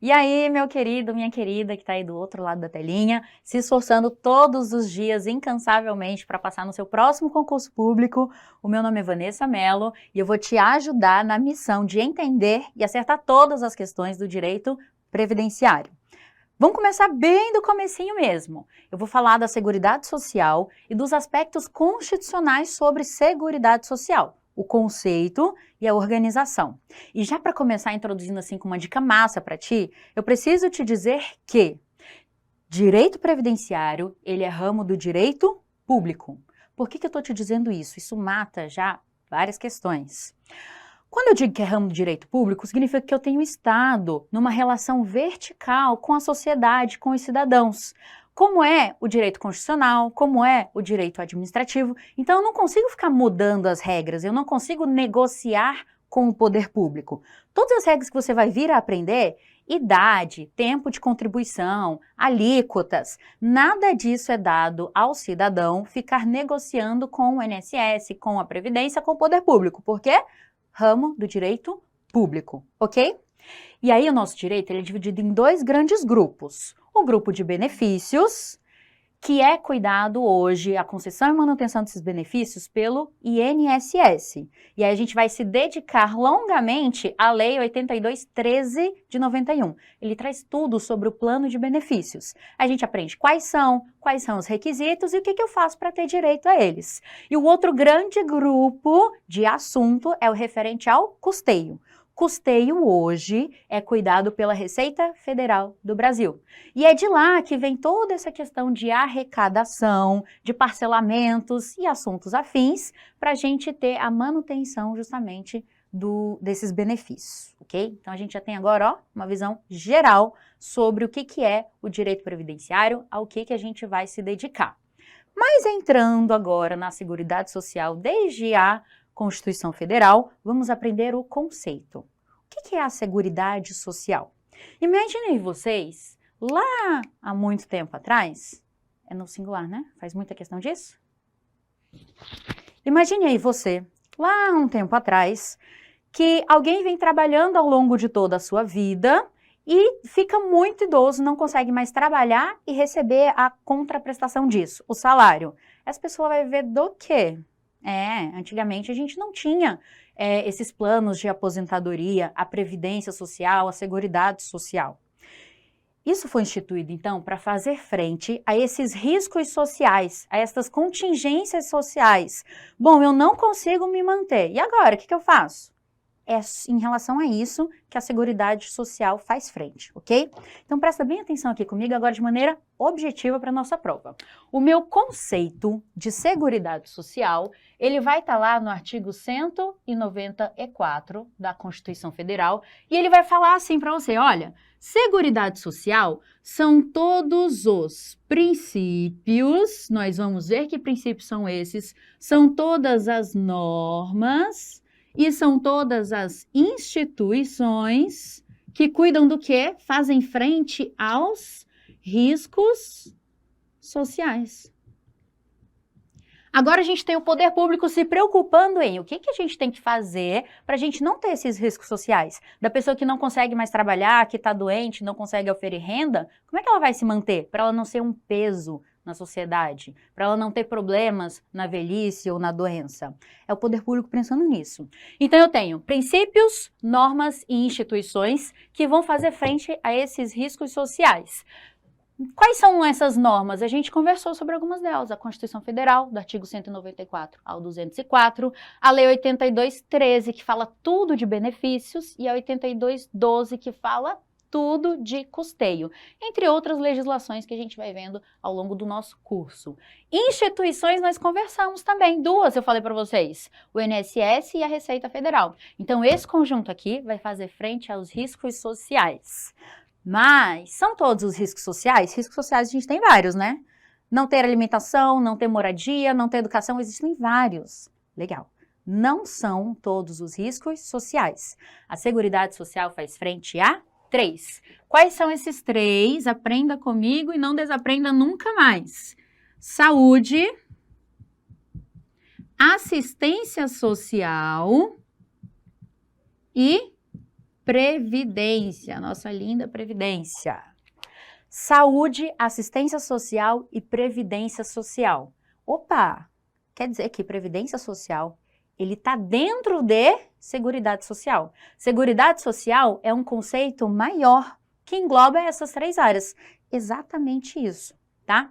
E aí, meu querido, minha querida, que está aí do outro lado da telinha, se esforçando todos os dias, incansavelmente, para passar no seu próximo concurso público. O meu nome é Vanessa Mello e eu vou te ajudar na missão de entender e acertar todas as questões do direito previdenciário. Vamos começar bem do comecinho mesmo. Eu vou falar da Seguridade Social e dos aspectos constitucionais sobre Seguridade Social, o conceito e a organização. E já para começar introduzindo assim com uma dica massa para ti, eu preciso te dizer que direito previdenciário, ele é ramo do direito público. Por que eu estou te dizendo isso? Isso mata já várias questões. Quando eu digo que é ramo do direito público, significa que eu tenho estado numa relação vertical com a sociedade, com os cidadãos. Como é o direito constitucional, como é o direito administrativo. Então eu não consigo ficar mudando as regras, eu não consigo negociar com o poder público. Todas as regras que você vai vir a aprender, idade, tempo de contribuição, alíquotas, nada disso é dado ao cidadão ficar negociando com o INSS, com a Previdência, com o poder público. Por quê? Ramo do direito público, ok? E aí o nosso direito ele é dividido em dois grandes grupos. O grupo de benefícios, que é cuidado hoje, a concessão e manutenção desses benefícios pelo INSS. E aí a gente vai se dedicar longamente à Lei 82.13 de 91. Ele traz tudo sobre o plano de benefícios. A gente aprende quais são os requisitos e o que eu faço para ter direito a eles. E o outro grande grupo de assunto é o referente ao custeio. Custeio hoje é cuidado pela Receita Federal do Brasil. E é de lá que vem toda essa questão de arrecadação, de parcelamentos e assuntos afins para a gente ter a manutenção justamente desses benefícios, ok? Então a gente já tem agora ó, uma visão geral sobre o que é o direito previdenciário, ao que a gente vai se dedicar. Mas entrando agora na Seguridade Social desde a Constituição Federal, vamos aprender o conceito. O que é a Seguridade Social? Imaginem vocês, lá há muito tempo atrás, é no singular, né? Faz muita questão disso? Imagine aí você, lá há um tempo atrás, que alguém vem trabalhando ao longo de toda a sua vida e fica muito idoso, não consegue mais trabalhar e receber a contraprestação disso, o salário. Essa pessoa vai viver do quê? Antigamente a gente não tinha esses planos de aposentadoria, a previdência social, a seguridade social. Isso foi instituído, então, para fazer frente a esses riscos sociais, a essas contingências sociais. Bom, eu não consigo me manter. E agora, o que eu faço? É em relação a isso que a Seguridade Social faz frente, ok? Então presta bem atenção aqui comigo agora de maneira objetiva para a nossa prova. O meu conceito de Seguridade Social, ele vai estar lá no artigo 194 da Constituição Federal e ele vai falar assim para você, olha, Seguridade Social são todos os princípios, nós vamos ver que princípios são esses, são todas as normas e são todas as instituições que cuidam do quê? Fazem frente aos riscos sociais. Agora a gente tem o poder público se preocupando em o que a gente tem que fazer para a gente não ter esses riscos sociais. Da pessoa que não consegue mais trabalhar, que está doente, não consegue oferir renda, como é que ela vai se manter? Para ela não ser um peso na sociedade, para ela não ter problemas na velhice ou na doença. É o poder público pensando nisso. Então eu tenho princípios, normas e instituições que vão fazer frente a esses riscos sociais. Quais são essas normas? A gente conversou sobre algumas delas. A Constituição Federal, do artigo 194 ao 204, a Lei 82.13, que fala tudo de benefícios, e a 82.12, que fala tudo de custeio, entre outras legislações que a gente vai vendo ao longo do nosso curso. Instituições nós conversamos também, duas eu falei para vocês, o INSS e a Receita Federal. Então esse conjunto aqui vai fazer frente aos riscos sociais. Mas são todos os riscos sociais? Riscos sociais a gente tem vários, né? Não ter alimentação, não ter moradia, não ter educação, existem vários. Legal. Não são todos os riscos sociais. A Seguridade Social faz frente a 3. Quais são esses 3? Aprenda comigo e não desaprenda nunca mais. Saúde, assistência social e Previdência, nossa linda Previdência. Saúde, assistência social e previdência social. Opa, quer dizer que previdência social, ele está dentro de Seguridade Social. Seguridade Social é um conceito maior que engloba essas 3 áreas. Exatamente isso, tá?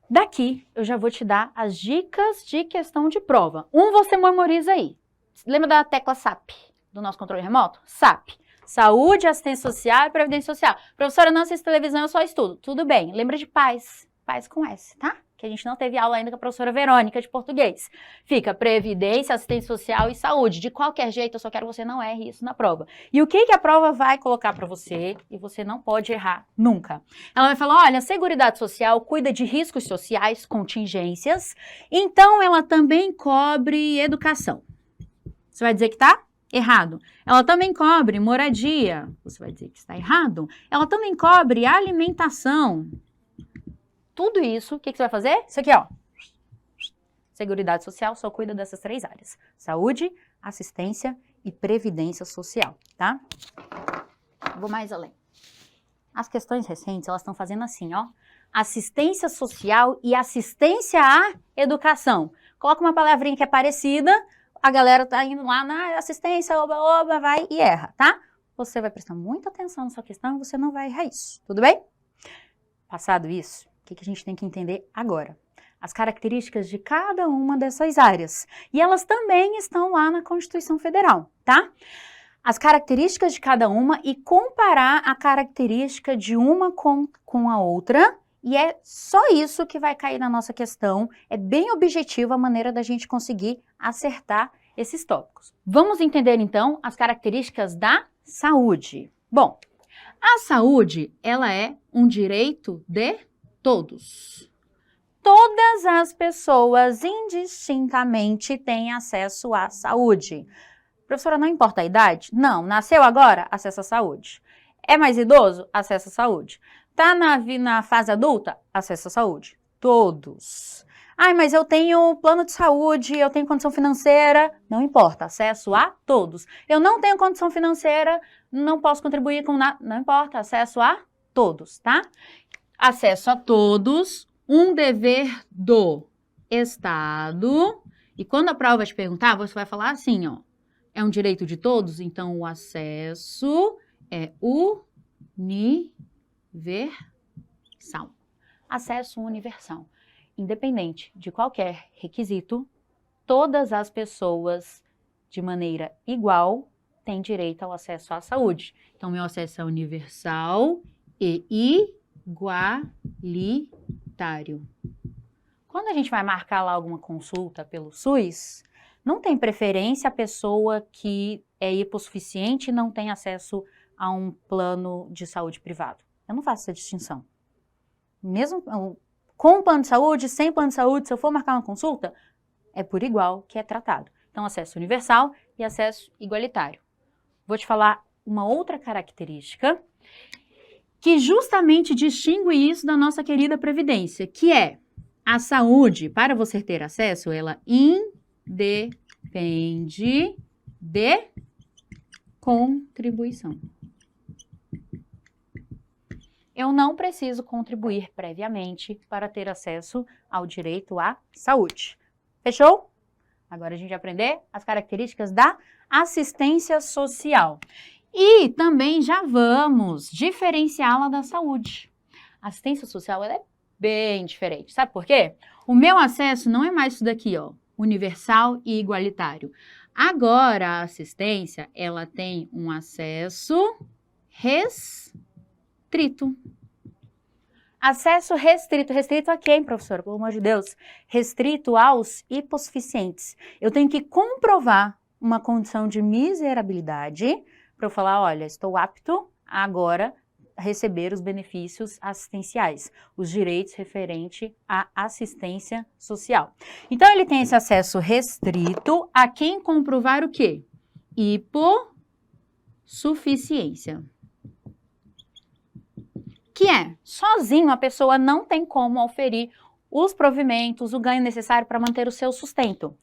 Daqui, eu já vou te dar as dicas de questão de prova. Você memoriza aí. Lembra da tecla SAP, do nosso controle remoto? SAP. Saúde, assistência social e previdência social. Professora, não assisto televisão, eu só estudo. Tudo bem. Lembra de paz. Paz com S, tá? Que a gente não teve aula ainda com a professora Verônica de português. Fica previdência, assistência social e saúde. De qualquer jeito, eu só quero que você não erre isso na prova. E o que a prova vai colocar para você e você não pode errar nunca? Ela vai falar, olha, a Seguridade Social cuida de riscos sociais, contingências, então ela também cobre educação. Você vai dizer que tá errado. Ela também cobre moradia. Você vai dizer que está errado. Ela também cobre alimentação. Tudo isso, o que você vai fazer? Isso aqui, ó. Seguridade Social só cuida dessas 3 áreas. Saúde, assistência e previdência social, tá? Vou mais além. As questões recentes, elas estão fazendo assim, ó. Assistência social e assistência à educação. Coloca uma palavrinha que é parecida, a galera tá indo lá na assistência, oba, vai e erra, tá? Você vai prestar muita atenção nessa questão e você não vai errar isso, tudo bem? Passado isso, o que a gente tem que entender agora? As características de cada uma dessas áreas. E elas também estão lá na Constituição Federal, tá? As características de cada uma e comparar a característica de uma com a outra. E é só isso que vai cair na nossa questão. É bem objetiva a maneira da gente conseguir acertar esses tópicos. Vamos entender, então, as características da saúde. Bom, a saúde, ela é um direito de todos. Todas as pessoas, indistintamente, têm acesso à saúde. Professora, não importa a idade? Não. Nasceu agora? Acesso à saúde. É mais idoso? Acesso à saúde. Tá na fase adulta? Acesso à saúde. Todos. Ai, mas eu tenho plano de saúde, eu tenho condição financeira. Não importa, acesso a todos. Eu não tenho condição financeira, não posso contribuir com nada. Não importa, acesso a todos, tá? Acesso a todos, um dever do Estado. E quando a prova te perguntar, você vai falar assim, ó. É um direito de todos, então o acesso é universal. Acesso universal. Independente de qualquer requisito, todas as pessoas, de maneira igual, têm direito ao acesso à saúde. Então, meu acesso é universal e igualitário. Quando a gente vai marcar lá alguma consulta pelo SUS, não tem preferência a pessoa que é hipossuficiente e não tem acesso a um plano de saúde privado. Eu não faço essa distinção. Mesmo com plano de saúde, sem plano de saúde, se eu for marcar uma consulta, é por igual que é tratado. Então, acesso universal e acesso igualitário. Vou te falar uma outra característica que justamente distingue isso da nossa querida Previdência, que é a saúde, para você ter acesso, ela independe de contribuição. Eu não preciso contribuir previamente para ter acesso ao direito à saúde. Fechou? Agora a gente vai aprender as características da assistência social. E também já vamos diferenciá-la da saúde. A assistência social ela é bem diferente. Sabe por quê? O meu acesso não é mais isso daqui, ó, universal e igualitário. Agora a assistência, ela tem um acesso restrito. Acesso restrito. Restrito a quem, professora? Pelo amor de Deus. Restrito aos hipossuficientes. Eu tenho que comprovar uma condição de miserabilidade para eu falar, olha, estou apto agora a receber os benefícios assistenciais, os direitos referentes à assistência social. Então, ele tem esse acesso restrito a quem comprovar o quê? Hipossuficiência. Que é, sozinho a pessoa não tem como oferir os provimentos, o ganho necessário para manter o seu sustento.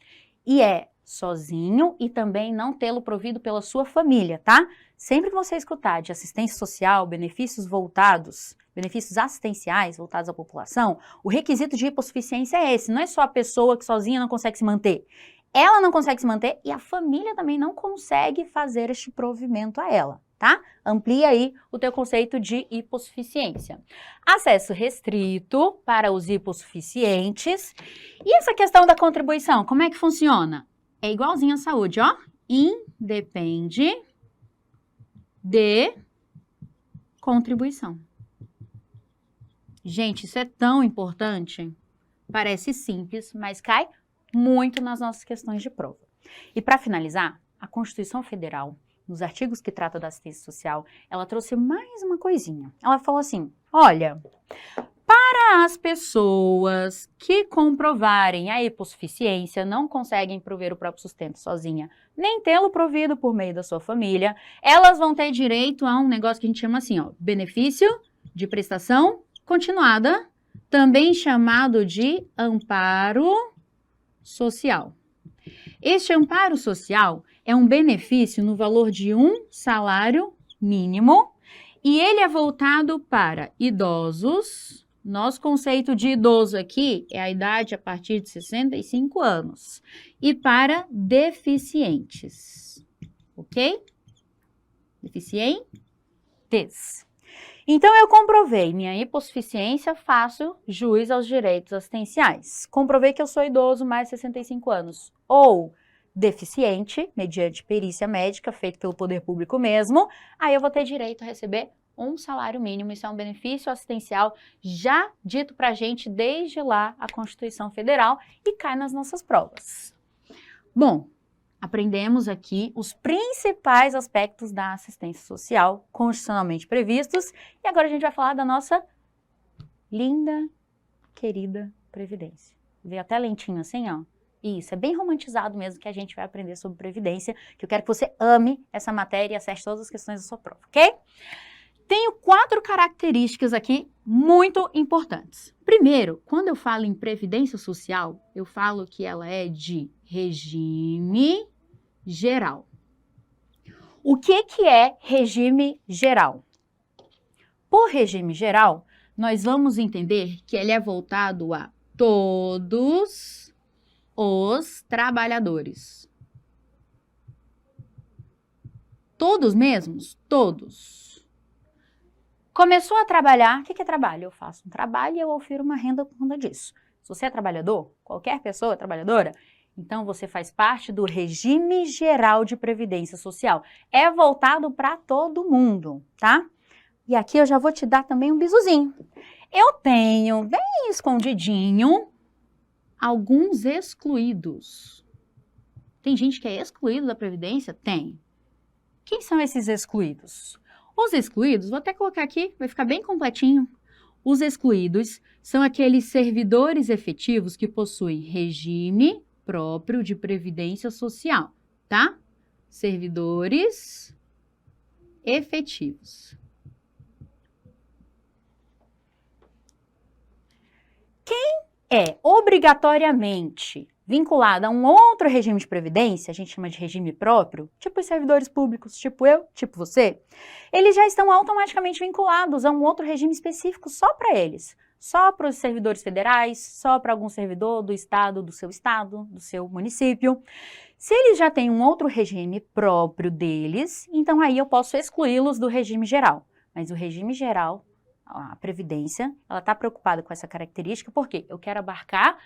E é sozinho e também não tê-lo provido pela sua família, tá? Sempre que você escutar de assistência social, benefícios assistenciais voltados à população, o requisito de hipossuficiência é esse, não é só a pessoa que sozinha não consegue se manter. Ela não consegue se manter e a família também não consegue fazer este provimento a ela, tá? Amplia aí o teu conceito de hipossuficiência. Acesso restrito para os hipossuficientes. E essa questão da contribuição, como é que funciona? É igualzinho à saúde, ó. Independe de contribuição. Gente, isso é tão importante. Parece simples, mas cai muito nas nossas questões de prova. E para finalizar, a Constituição Federal, nos artigos que tratam da assistência social, ela trouxe mais uma coisinha. Ela falou assim, olha, para as pessoas que comprovarem a hipossuficiência, não conseguem prover o próprio sustento sozinha, nem tê-lo provido por meio da sua família, elas vão ter direito a um negócio que a gente chama assim, ó, benefício de prestação continuada, também chamado de amparo social. Este amparo social é um benefício no valor de um salário mínimo e ele é voltado para idosos. Nosso conceito de idoso aqui é a idade a partir de 65 anos. E para deficientes, ok? Deficientes. Então, eu comprovei minha hipossuficiência, faço jus aos direitos assistenciais. Comprovei que eu sou idoso mais de 65 anos ou deficiente, mediante perícia médica, feito pelo poder público mesmo, aí eu vou ter direito a receber um salário mínimo. Isso é um benefício assistencial já dito pra gente desde lá a Constituição Federal e cai nas nossas provas. Bom, aprendemos aqui os principais aspectos da assistência social constitucionalmente previstos e agora a gente vai falar da nossa linda, querida Previdência. Veio até lentinho assim, ó. Isso, é bem romantizado mesmo que a gente vai aprender sobre Previdência, que eu quero que você ame essa matéria e acerte todas as questões da sua prova, ok? Tenho 4 características aqui muito importantes. Primeiro, quando eu falo em Previdência Social, eu falo que ela é de regime geral. O que é regime geral? Por regime geral, nós vamos entender que ele é voltado a todos os trabalhadores. Todos mesmos? Todos. Começou a trabalhar, o que é trabalho? Eu faço um trabalho e eu ofiro uma renda por conta disso. Se você é trabalhador, qualquer pessoa é trabalhadora, então você faz parte do regime geral de previdência social. É voltado para todo mundo, tá? E aqui eu já vou te dar também um bisuzinho. Eu tenho, bem escondidinho, alguns excluídos. Tem gente que é excluído da previdência? Tem. Quem são esses excluídos? Os excluídos, vou até colocar aqui, vai ficar bem completinho. Os excluídos são aqueles servidores efetivos que possuem regime próprio de previdência social, tá? Servidores efetivos. Quem é obrigatoriamente vinculado a um outro regime de previdência, a gente chama de regime próprio, tipo os servidores públicos, tipo eu, tipo você, eles já estão automaticamente vinculados a um outro regime específico só para eles. Só para os servidores federais, só para algum servidor do estado, do seu município. Se eles já têm um outro regime próprio deles, então aí eu posso excluí-los do regime geral. Mas o regime geral, a Previdência, ela está preocupada com essa característica porque eu quero abarcar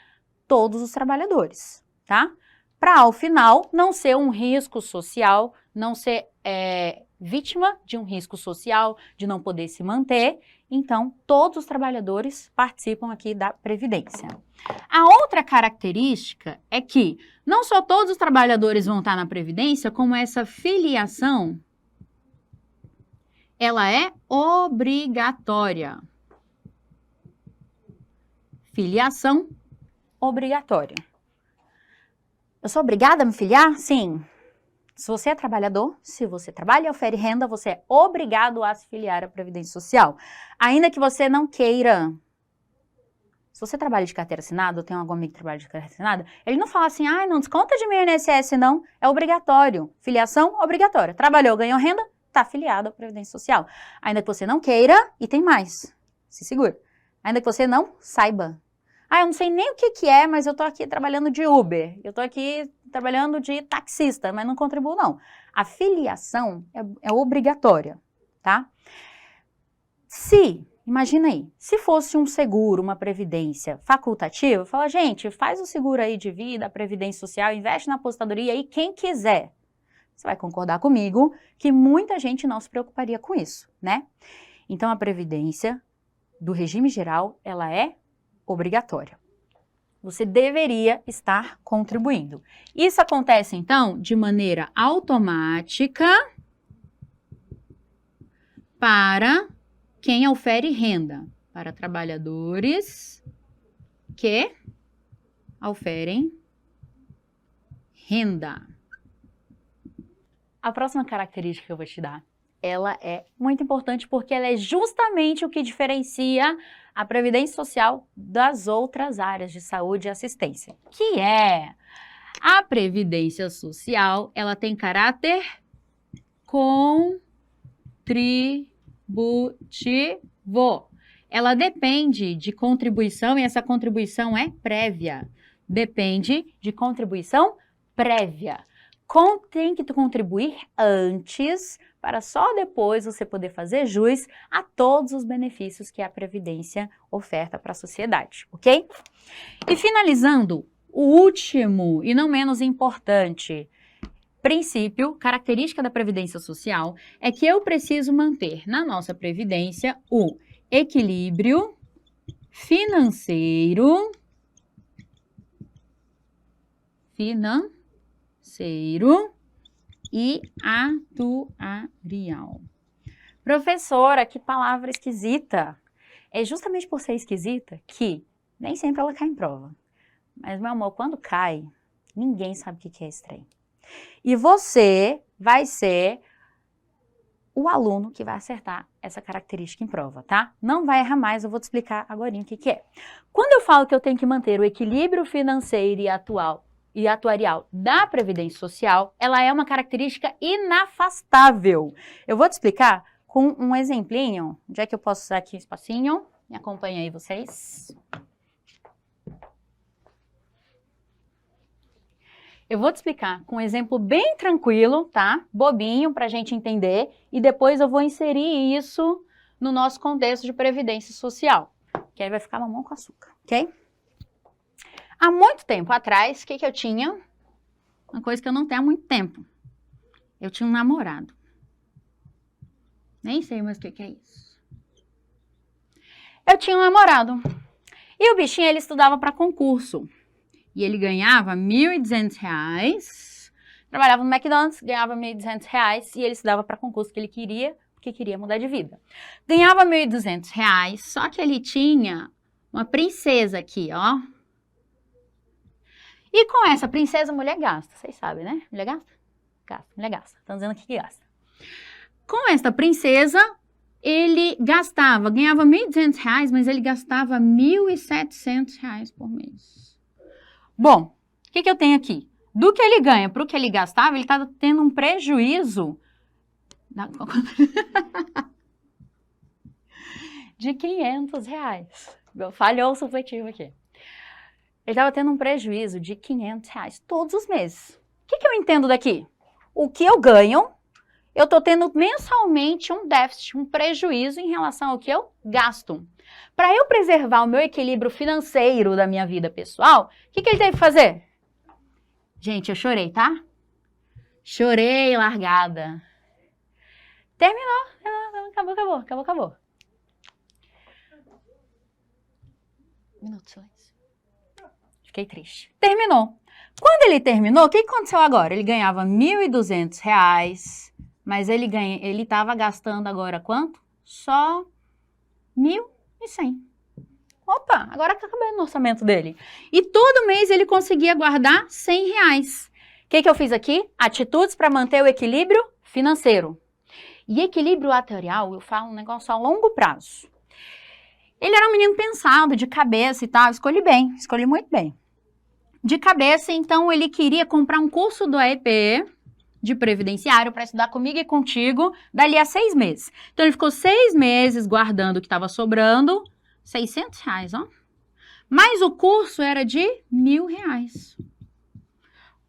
todos os trabalhadores, tá? Para, ao final, não ser um risco social, não ser vítima de um risco social, de não poder se manter. Então, todos os trabalhadores participam aqui da Previdência. A outra característica é que não só todos os trabalhadores vão estar na Previdência, como essa filiação, ela é obrigatória. Filiação obrigatória. Eu sou obrigada a me filiar? Sim. Se você é trabalhador, se você trabalha e ofere renda, você é obrigado a se filiar à Previdência Social. Ainda que você não queira. Se você trabalha de carteira assinada, ou tem algum amigo que trabalha de carteira assinada, ele não fala assim, ah, não desconta de mim o INSS não, é obrigatório. Filiação obrigatória. Trabalhou, ganhou renda, está afiliado à Previdência Social. Ainda que você não queira, e tem mais, se segura. Ainda que você não saiba. Ah, eu não sei nem o que é, mas eu tô aqui trabalhando de Uber, eu tô aqui trabalhando de taxista, mas não contribuo não. A filiação é obrigatória, tá? Imagina aí, se fosse um seguro, uma previdência facultativa, fala, gente, faz o seguro aí de vida, a previdência social, investe na apostadoria aí, quem quiser. Você vai concordar comigo que muita gente não se preocuparia com isso, né? Então, a previdência do regime geral, ela é obrigatória. Você deveria estar contribuindo. Isso acontece, então, de maneira automática para quem ofere renda, para trabalhadores que oferem renda. A próxima característica que eu vou te dar, ela é muito importante porque ela é justamente o que diferencia a Previdência Social das outras áreas de saúde e assistência, que é a Previdência Social, ela tem caráter contributivo. Ela depende de contribuição e essa contribuição é prévia. Depende de contribuição prévia. Tem que contribuir antes para só depois você poder fazer jus a todos os benefícios que a Previdência oferta para a sociedade, ok? E finalizando, o último e não menos importante princípio, característica da Previdência Social, é que eu preciso manter na nossa Previdência o equilíbrio financeiro e atuarial. Professora, que palavra esquisita. É justamente por ser esquisita que nem sempre ela cai em prova. Mas, meu amor, quando cai, ninguém sabe o que é esse trem. E você vai ser o aluno que vai acertar essa característica em prova, tá? Não vai errar mais, eu vou te explicar agora o que é. Quando eu falo que eu tenho que manter o equilíbrio financeiro e atuarial da Previdência Social, ela é uma característica inafastável. Eu vou te explicar com um exemplinho. Onde é que eu posso usar aqui o espacinho? Me acompanha aí vocês. Eu vou te explicar com um exemplo bem tranquilo, tá? Bobinho, pra gente entender. E depois eu vou inserir isso no nosso contexto de Previdência Social. Que aí vai ficar mamão com açúcar, ok? Há muito tempo atrás, o que eu tinha? Uma coisa que eu não tenho há muito tempo. Eu tinha um namorado. Nem sei mais o que é isso. Eu tinha um namorado. E o bichinho, ele estudava para concurso. E ele ganhava R$1.200. Trabalhava no McDonald's, ganhava R$1.200. E ele estudava para concurso que ele queria, porque queria mudar de vida. Ganhava R$1.200, só que ele tinha uma princesa aqui, ó. E com essa princesa, mulher gasta. Vocês sabem, né? Mulher gasta? Gasta, mulher gasta. Estão dizendo aqui que gasta. Com esta princesa, ele ganhava R$1.200, mas ele gastava R$1.700 por mês. Bom, o que eu tenho aqui? Do que ele ganha para o que ele gastava, ele está tendo um prejuízo de R$500. Falhou o supletivo aqui. Ele estava tendo um prejuízo de R$500 todos os meses. O que eu entendo daqui? O que eu ganho, eu estou tendo mensalmente um déficit, um prejuízo em relação ao que eu gasto. Para eu preservar o meu equilíbrio financeiro da minha vida pessoal, o que ele teve que fazer? Gente, eu chorei, tá? Chorei largada. Terminou. Acabou. Minuto de silêncio. Fiquei triste. Terminou. Quando ele terminou, o que aconteceu agora? Ele ganhava R$1.200, mas ele estava gastando agora quanto? Só R$1.100. Opa, agora tá acabando o orçamento dele. E todo mês ele conseguia guardar R$100. O que eu fiz aqui? Atitudes para manter o equilíbrio financeiro. E equilíbrio atuarial, eu falo um negócio a longo prazo. Ele era um menino pensado, de cabeça e tal, escolhi bem, escolhi muito bem. De cabeça, então, ele queria comprar um curso do AEP de previdenciário para estudar comigo e contigo dali a 6 meses. Então, ele ficou 6 meses guardando o que estava sobrando, R$600, ó. Mas o curso era de R$1.000.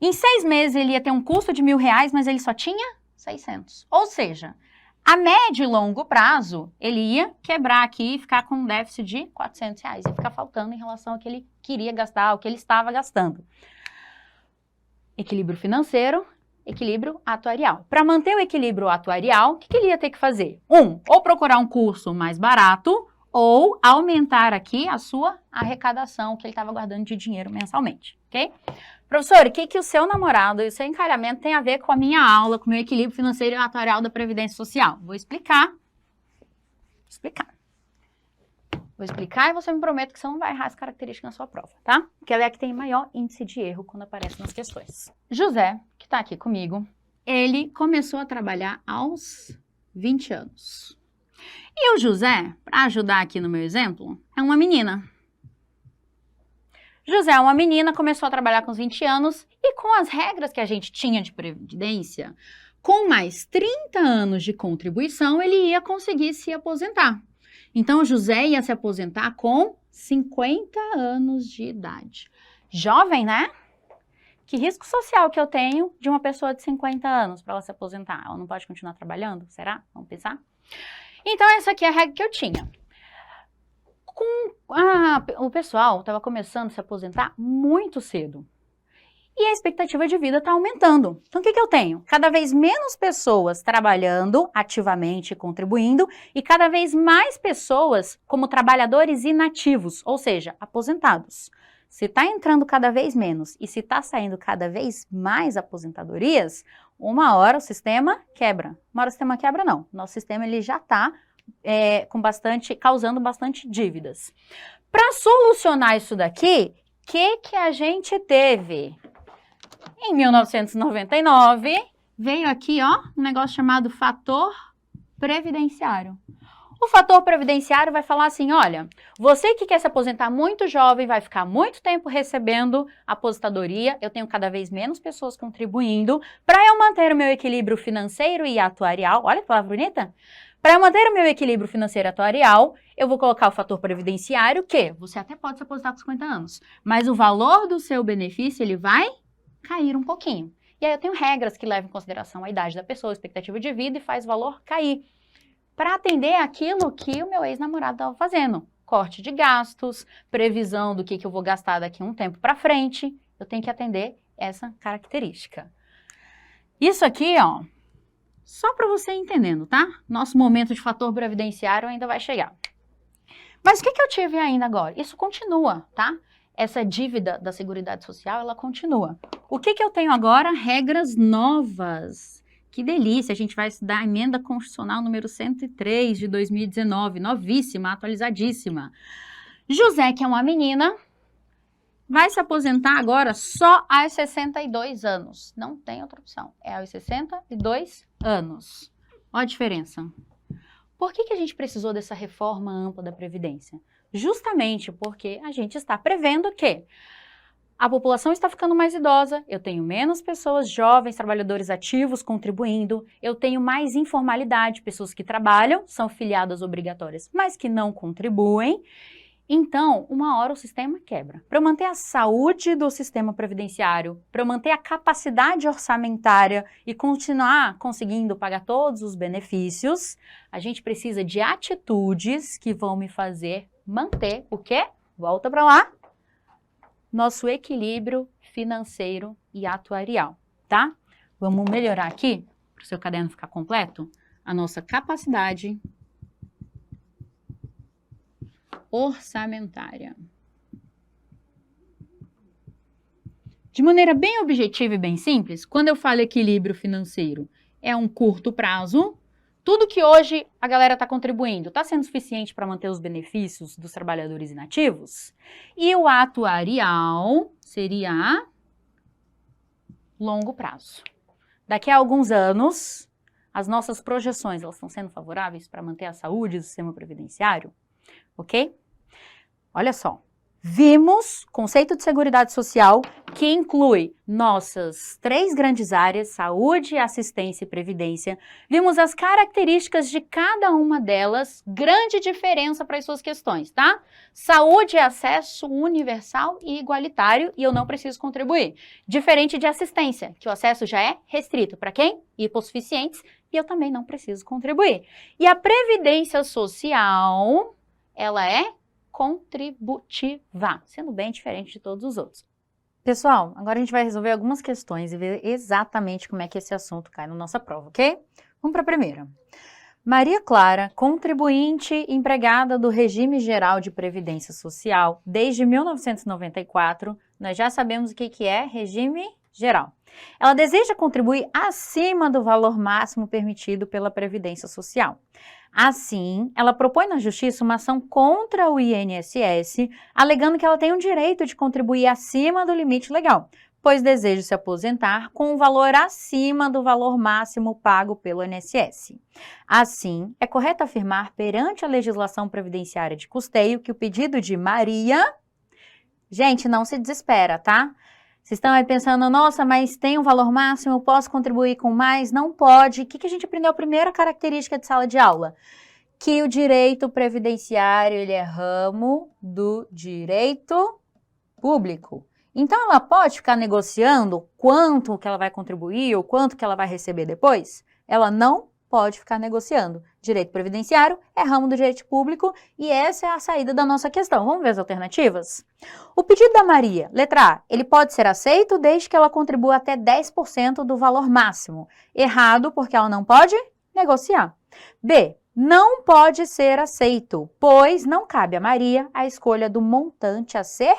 Em 6 meses, ele ia ter um custo de R$1.000, mas ele só tinha 600. Ou seja, a médio e longo prazo, ele ia quebrar aqui e ficar com um déficit de R$400. Ia ficar faltando em relação ao que ele queria gastar, ao que ele estava gastando. Equilíbrio financeiro, equilíbrio atuarial. Para manter o equilíbrio atuarial, o que ele ia ter que fazer? Ou procurar um curso mais barato, ou aumentar aqui a sua arrecadação que ele estava guardando de dinheiro mensalmente, ok? Professor, o que o seu namorado e o seu encalhamento tem a ver com a minha aula, com o meu equilíbrio financeiro e atuarial da Previdência Social? Vou explicar. Vou explicar e você me promete que você não vai errar as características na sua prova, tá? Porque ela é a que tem maior índice de erro quando aparece nas questões. José, que está aqui comigo, ele começou a trabalhar aos 20 anos. E o José, para ajudar aqui no meu exemplo, é uma menina. José é uma menina, começou a trabalhar com os 20 anos e com as regras que a gente tinha de previdência, com mais 30 anos de contribuição, ele ia conseguir se aposentar. Então, o José ia se aposentar com 50 anos de idade. Jovem, né? Que risco social que eu tenho de uma pessoa de 50 anos para ela se aposentar? Ela não pode continuar trabalhando? Será? Vamos pensar? Então, essa aqui é a regra que eu tinha. O pessoal estava começando a se aposentar muito cedo. E a expectativa de vida está aumentando. Então, o que eu tenho? Cada vez menos pessoas trabalhando ativamente, contribuindo, e cada vez mais pessoas como trabalhadores inativos, ou seja, aposentados. Se está entrando cada vez menos e se está saindo cada vez mais aposentadorias, uma hora o sistema quebra. Uma hora o sistema quebra, não. Nosso sistema ele já está causando bastante dívidas. Para solucionar isso daqui, o que a gente teve? Em 1999, veio aqui, ó, um negócio chamado fator previdenciário. O fator previdenciário vai falar assim, olha, você que quer se aposentar muito jovem, vai ficar muito tempo recebendo aposentadoria, eu tenho cada vez menos pessoas contribuindo, para eu manter o meu equilíbrio financeiro e atuarial, olha que palavra bonita, para eu manter o meu equilíbrio financeiro e atuarial, eu vou colocar o fator previdenciário, que você até pode se aposentar com 50 anos, mas o valor do seu benefício, ele vai cair um pouquinho. E aí eu tenho regras que levam em consideração a idade da pessoa, a expectativa de vida e faz o valor cair. Para atender aquilo que o meu ex-namorado estava fazendo. Corte de gastos, previsão do que eu vou gastar daqui a um tempo para frente. Eu tenho que atender essa característica. Isso aqui, ó, só para você entendendo, tá? Nosso momento de fator previdenciário ainda vai chegar. Mas o que eu tive ainda agora? Isso continua, tá? Essa dívida da Seguridade Social, ela continua. O que eu tenho agora? Regras novas. Que delícia, a gente vai estudar a emenda constitucional número 103 de 2019, novíssima, atualizadíssima. José, que é uma menina, vai se aposentar agora só aos 62 anos. Não tem outra opção, é aos 62 anos. Olha a diferença. Por que a gente precisou dessa reforma ampla da Previdência? Justamente porque a gente está prevendo que a população está ficando mais idosa, eu tenho menos pessoas jovens, trabalhadores ativos contribuindo, eu tenho mais informalidade, pessoas que trabalham, são filiadas obrigatórias, mas que não contribuem. Então, uma hora o sistema quebra. Para eu manter a saúde do sistema previdenciário, para eu manter a capacidade orçamentária e continuar conseguindo pagar todos os benefícios, a gente precisa de atitudes que vão me fazer manter o quê? Volta para lá. Nosso equilíbrio financeiro e atuarial, tá? Vamos melhorar aqui, para o seu caderno ficar completo, a nossa capacidade orçamentária. De maneira bem objetiva e bem simples, quando eu falo equilíbrio financeiro, é um curto prazo. Tudo que hoje a galera está contribuindo está sendo suficiente para manter os benefícios dos trabalhadores inativos? E o atuarial seria a longo prazo. Daqui a alguns anos, as nossas projeções elas estão sendo favoráveis para manter a saúde do sistema previdenciário? Ok? Olha só. Vimos conceito de Seguridade Social, que inclui nossas 3 grandes áreas, saúde, assistência e previdência. Vimos as características de cada uma delas, grande diferença para as suas questões, tá? Saúde é acesso universal e igualitário e eu não preciso contribuir. Diferente de assistência, que o acesso já é restrito. Para quem? Hipossuficientes, e eu também não preciso contribuir. E a previdência social, ela é contributiva, sendo bem diferente de todos os outros. Pessoal, agora a gente vai resolver algumas questões e ver exatamente como é que esse assunto cai na nossa prova, ok? Vamos para a primeira. Maria Clara, contribuinte empregada do Regime Geral de Previdência Social desde 1994, nós já sabemos o que é regime geral. Ela deseja contribuir acima do valor máximo permitido pela Previdência Social. Assim, ela propõe na Justiça uma ação contra o INSS, alegando que ela tem o direito de contribuir acima do limite legal, pois deseja se aposentar com um valor acima do valor máximo pago pelo INSS. Assim, é correto afirmar perante a legislação previdenciária de custeio que o pedido de Maria... Gente, não se desespera, tá? Vocês estão aí pensando, nossa, mas tem um valor máximo, eu posso contribuir com mais? Não pode. O que a gente aprendeu? A primeira característica de sala de aula? Que o direito previdenciário, ele é ramo do direito público. Então, ela pode ficar negociando quanto que ela vai contribuir ou quanto que ela vai receber depois? Ela não pode ficar negociando. Direito previdenciário é ramo do direito público e essa é a saída da nossa questão. Vamos ver as alternativas? O pedido da Maria, letra A, ele pode ser aceito desde que ela contribua até 10% do valor máximo. Errado, porque ela não pode negociar. B, não pode ser aceito, pois não cabe a Maria a escolha do montante a ser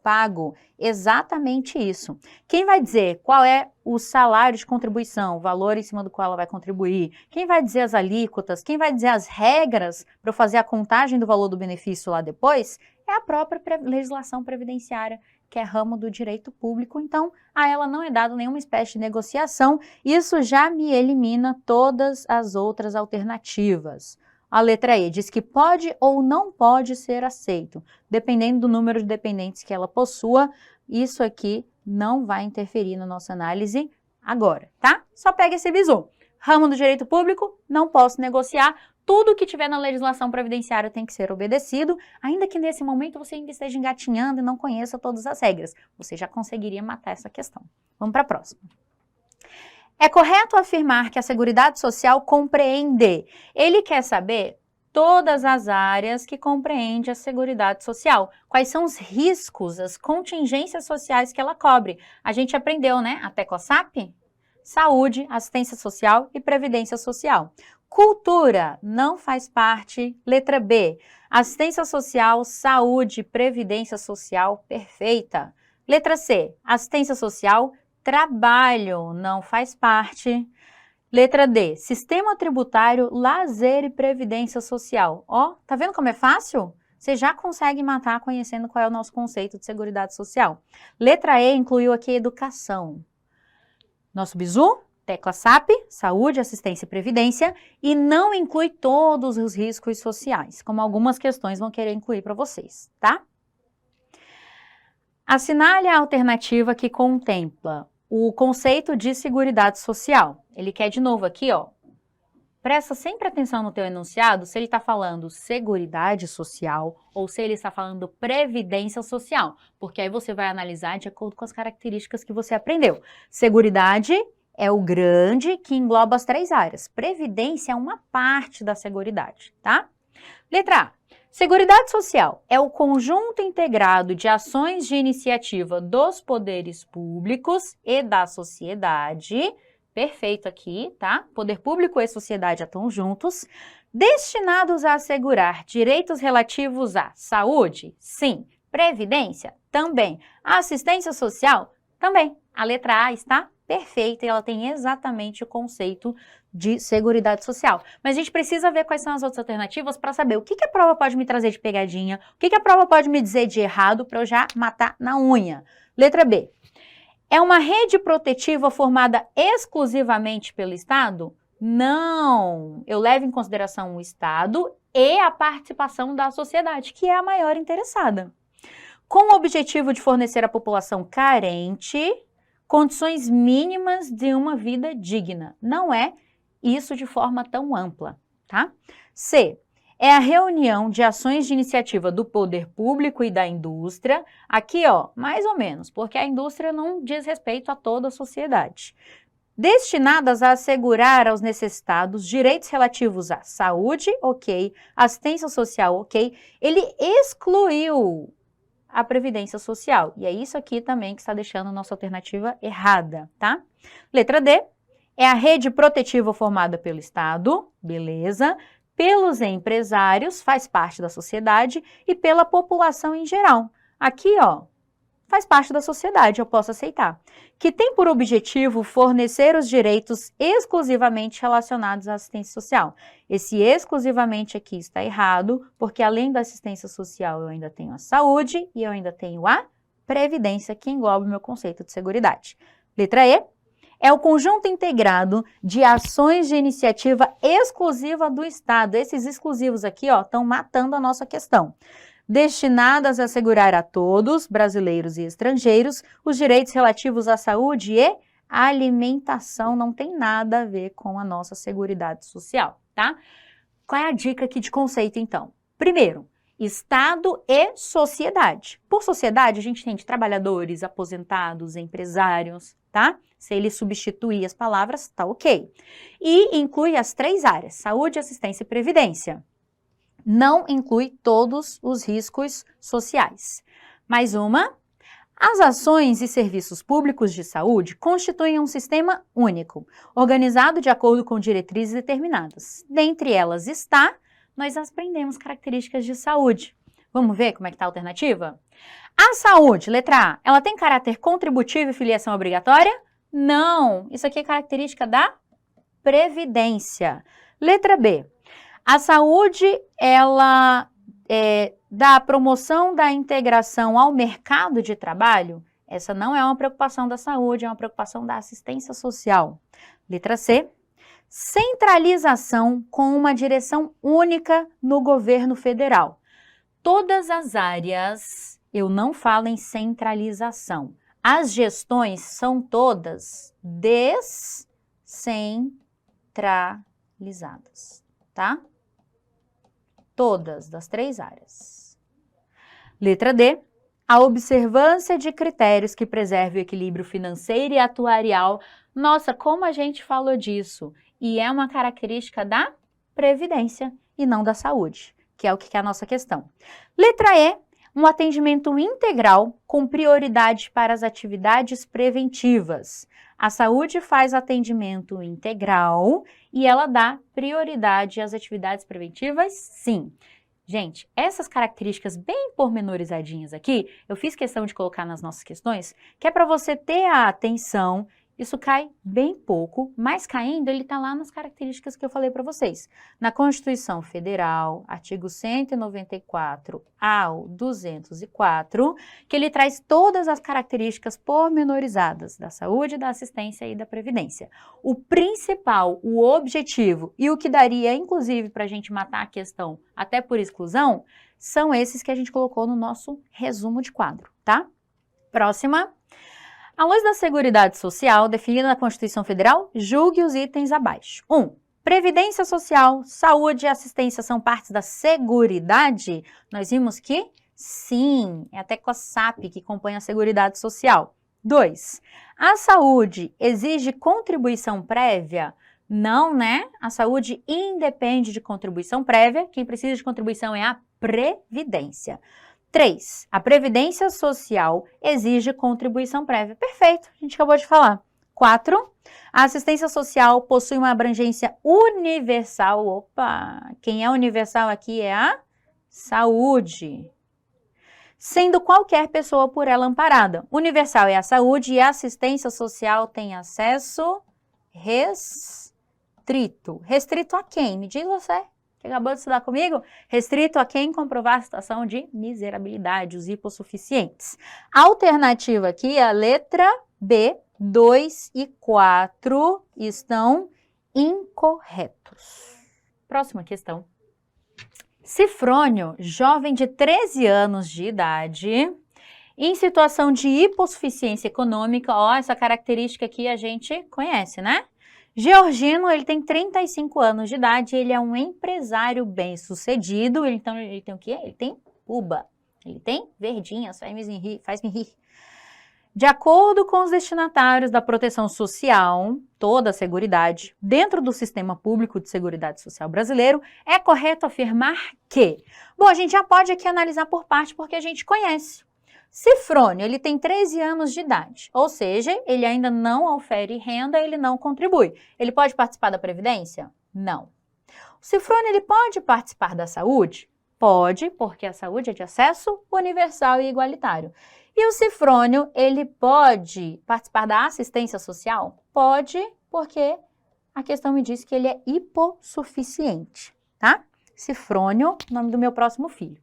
pago. Exatamente isso. Quem vai dizer qual é o salário de contribuição, o valor em cima do qual ela vai contribuir? Quem vai dizer as alíquotas? Quem vai dizer as regras para eu fazer a contagem do valor do benefício lá depois? É a própria legislação previdenciária, que é ramo do direito público. Então, a ela não é dado nenhuma espécie de negociação. Isso já me elimina todas as outras alternativas. A letra E diz que pode ou não pode ser aceito, dependendo do número de dependentes que ela possua. Isso aqui não vai interferir na nossa análise agora, tá? Só pega esse bizu. Ramo do direito público, não posso negociar. Tudo que tiver na legislação previdenciária tem que ser obedecido, ainda que nesse momento você ainda esteja engatinhando e não conheça todas as regras. Você já conseguiria matar essa questão. Vamos para a próxima. É correto afirmar que a Seguridade Social compreende. Ele quer saber todas as áreas que compreende a Seguridade Social. Quais são os riscos, as contingências sociais que ela cobre. A gente aprendeu, né? Até COSAP? Saúde, assistência social e previdência social. Cultura não faz parte. Letra B. Assistência social, saúde, previdência social, perfeita. Letra C. Assistência social, trabalho não faz parte. Letra D, sistema tributário, lazer e previdência social. Ó, tá vendo como é fácil? Você já consegue matar conhecendo qual é o nosso conceito de Seguridade Social. Letra E incluiu aqui educação. Nosso bizu, tecla SAP, saúde, assistência e previdência, e não inclui todos os riscos sociais, como algumas questões vão querer incluir para vocês, tá? Assinale a alternativa que contempla o conceito de Seguridade Social. Ele quer de novo aqui, ó. Presta sempre atenção no teu enunciado se ele está falando Seguridade Social ou se ele está falando Previdência Social, porque aí você vai analisar de acordo com as características que você aprendeu. Seguridade é o grande que engloba as 3 áreas. Previdência é uma parte da Seguridade, tá? Letra A. Seguridade Social é o conjunto integrado de ações de iniciativa dos poderes públicos e da sociedade, perfeito aqui, tá? Poder público e sociedade atuam juntos, destinados a assegurar direitos relativos à saúde, sim, previdência, também, assistência social, também. A letra A está perfeita e ela tem exatamente o conceito de Seguridade Social. Mas a gente precisa ver quais são as outras alternativas para saber o que a prova pode me trazer de pegadinha, o que a prova pode me dizer de errado para eu já matar na unha. Letra B. É uma rede protetiva formada exclusivamente pelo Estado? Não. Eu levo em consideração o Estado e a participação da sociedade, que é a maior interessada, com o objetivo de fornecer à população carente condições mínimas de uma vida digna. Não é isso de forma tão ampla, tá? C. É a reunião de ações de iniciativa do poder público e da indústria. Aqui, ó, mais ou menos, porque a indústria não diz respeito a toda a sociedade. Destinadas a assegurar aos necessitados direitos relativos à saúde, ok, assistência social, ok. Ele excluiu a Previdência Social. E é isso aqui também que está deixando a nossa alternativa errada, tá? Letra D. É a rede protetiva formada pelo Estado, beleza, pelos empresários, faz parte da sociedade, e pela população em geral. Aqui, ó, faz parte da sociedade, eu posso aceitar. Que tem por objetivo fornecer os direitos exclusivamente relacionados à assistência social. Esse exclusivamente aqui está errado, porque além da assistência social eu ainda tenho a saúde e eu ainda tenho a previdência, que engloba o meu conceito de seguridade. Letra E. É o conjunto integrado de ações de iniciativa exclusiva do Estado. Esses exclusivos aqui, ó, estão matando a nossa questão. Destinadas a assegurar a todos, brasileiros e estrangeiros, os direitos relativos à saúde e alimentação. Não tem nada a ver com a nossa seguridade social, tá? Qual é a dica aqui de conceito, então? Primeiro, Estado e sociedade. Por sociedade, a gente entende trabalhadores, aposentados, empresários, tá? Se ele substituir as palavras, tá ok. E inclui as três áreas, saúde, assistência e previdência. Não inclui todos os riscos sociais. Mais uma. As ações e serviços públicos de saúde constituem um sistema único, organizado de acordo com diretrizes determinadas. Dentre elas está, nós aprendemos características de saúde. Vamos ver como é que está a alternativa? A saúde, letra A, ela tem caráter contributivo e filiação obrigatória? Não, isso aqui é característica da Previdência. Letra B, a saúde, ela dá a promoção da integração ao mercado de trabalho? Essa não é uma preocupação da saúde, é uma preocupação da assistência social. Letra C, centralização com uma direção única no governo federal. Todas as áreas, eu não falo em centralização. As gestões são todas descentralizadas, tá? Todas das três áreas. Letra D. A observância de critérios que preservem o equilíbrio financeiro e atuarial. Nossa, como a gente falou disso. E é uma característica da Previdência e não da saúde, que é o que é a nossa questão. Letra E. Um atendimento integral com prioridade para as atividades preventivas. A saúde faz atendimento integral e ela dá prioridade às atividades preventivas? Sim. Gente, essas características bem pormenorizadinhas aqui, eu fiz questão de colocar nas nossas questões, que é para você ter a atenção. Isso cai bem pouco, mas caindo ele está lá nas características que eu falei para vocês. Na Constituição Federal, artigo 194 ao 204, que ele traz todas as características pormenorizadas da saúde, da assistência e da previdência. O principal, o objetivo e o que daria, inclusive, para a gente matar a questão até por exclusão, são esses que a gente colocou no nosso resumo de quadro, tá? Próxima. À luz da Seguridade Social, definida na Constituição Federal, julgue os itens abaixo. 1. Previdência Social, saúde e assistência são partes da Seguridade? Nós vimos que sim, é a tecla SAP que compõe a Seguridade Social. 2. A saúde exige contribuição prévia? Não, né? A saúde independe de contribuição prévia, quem precisa de contribuição é a Previdência. 3. A Previdência Social exige contribuição prévia. Perfeito, a gente acabou de falar. 4. A assistência social possui uma abrangência universal. Opa, quem é universal aqui é a saúde. Sendo qualquer pessoa por ela amparada. Universal é a saúde e a assistência social tem acesso restrito. Restrito a quem? Me diz você. Que acabou de estudar comigo, restrito a quem comprovar a situação de miserabilidade, os hipossuficientes. A alternativa aqui, a letra B, 2 e 4 estão incorretos. Próxima questão. Cifrônio, jovem de 13 anos de idade, em situação de hipossuficiência econômica, ó, essa característica aqui a gente conhece, né? Georgino, ele tem 35 anos de idade, ele é um empresário bem-sucedido, então ele tem o quê? Ele tem uba, ele tem verdinhas, faz-me rir. De acordo com os destinatários da proteção social, toda a Seguridade, dentro do sistema público de Seguridade Social brasileiro, é correto afirmar que... Bom, a gente já pode aqui analisar por parte porque a gente conhece. Cifrônio, ele tem 13 anos de idade, ou seja, ele ainda não ofere renda, ele não contribui. Ele pode participar da Previdência? Não. O Cifrônio, ele pode participar da saúde? Pode, porque a saúde é de acesso universal e igualitário. E o cifrônio, ele pode participar da assistência social? Pode, porque a questão me diz que ele é hipossuficiente, tá? Cifrônio, nome do meu próximo filho.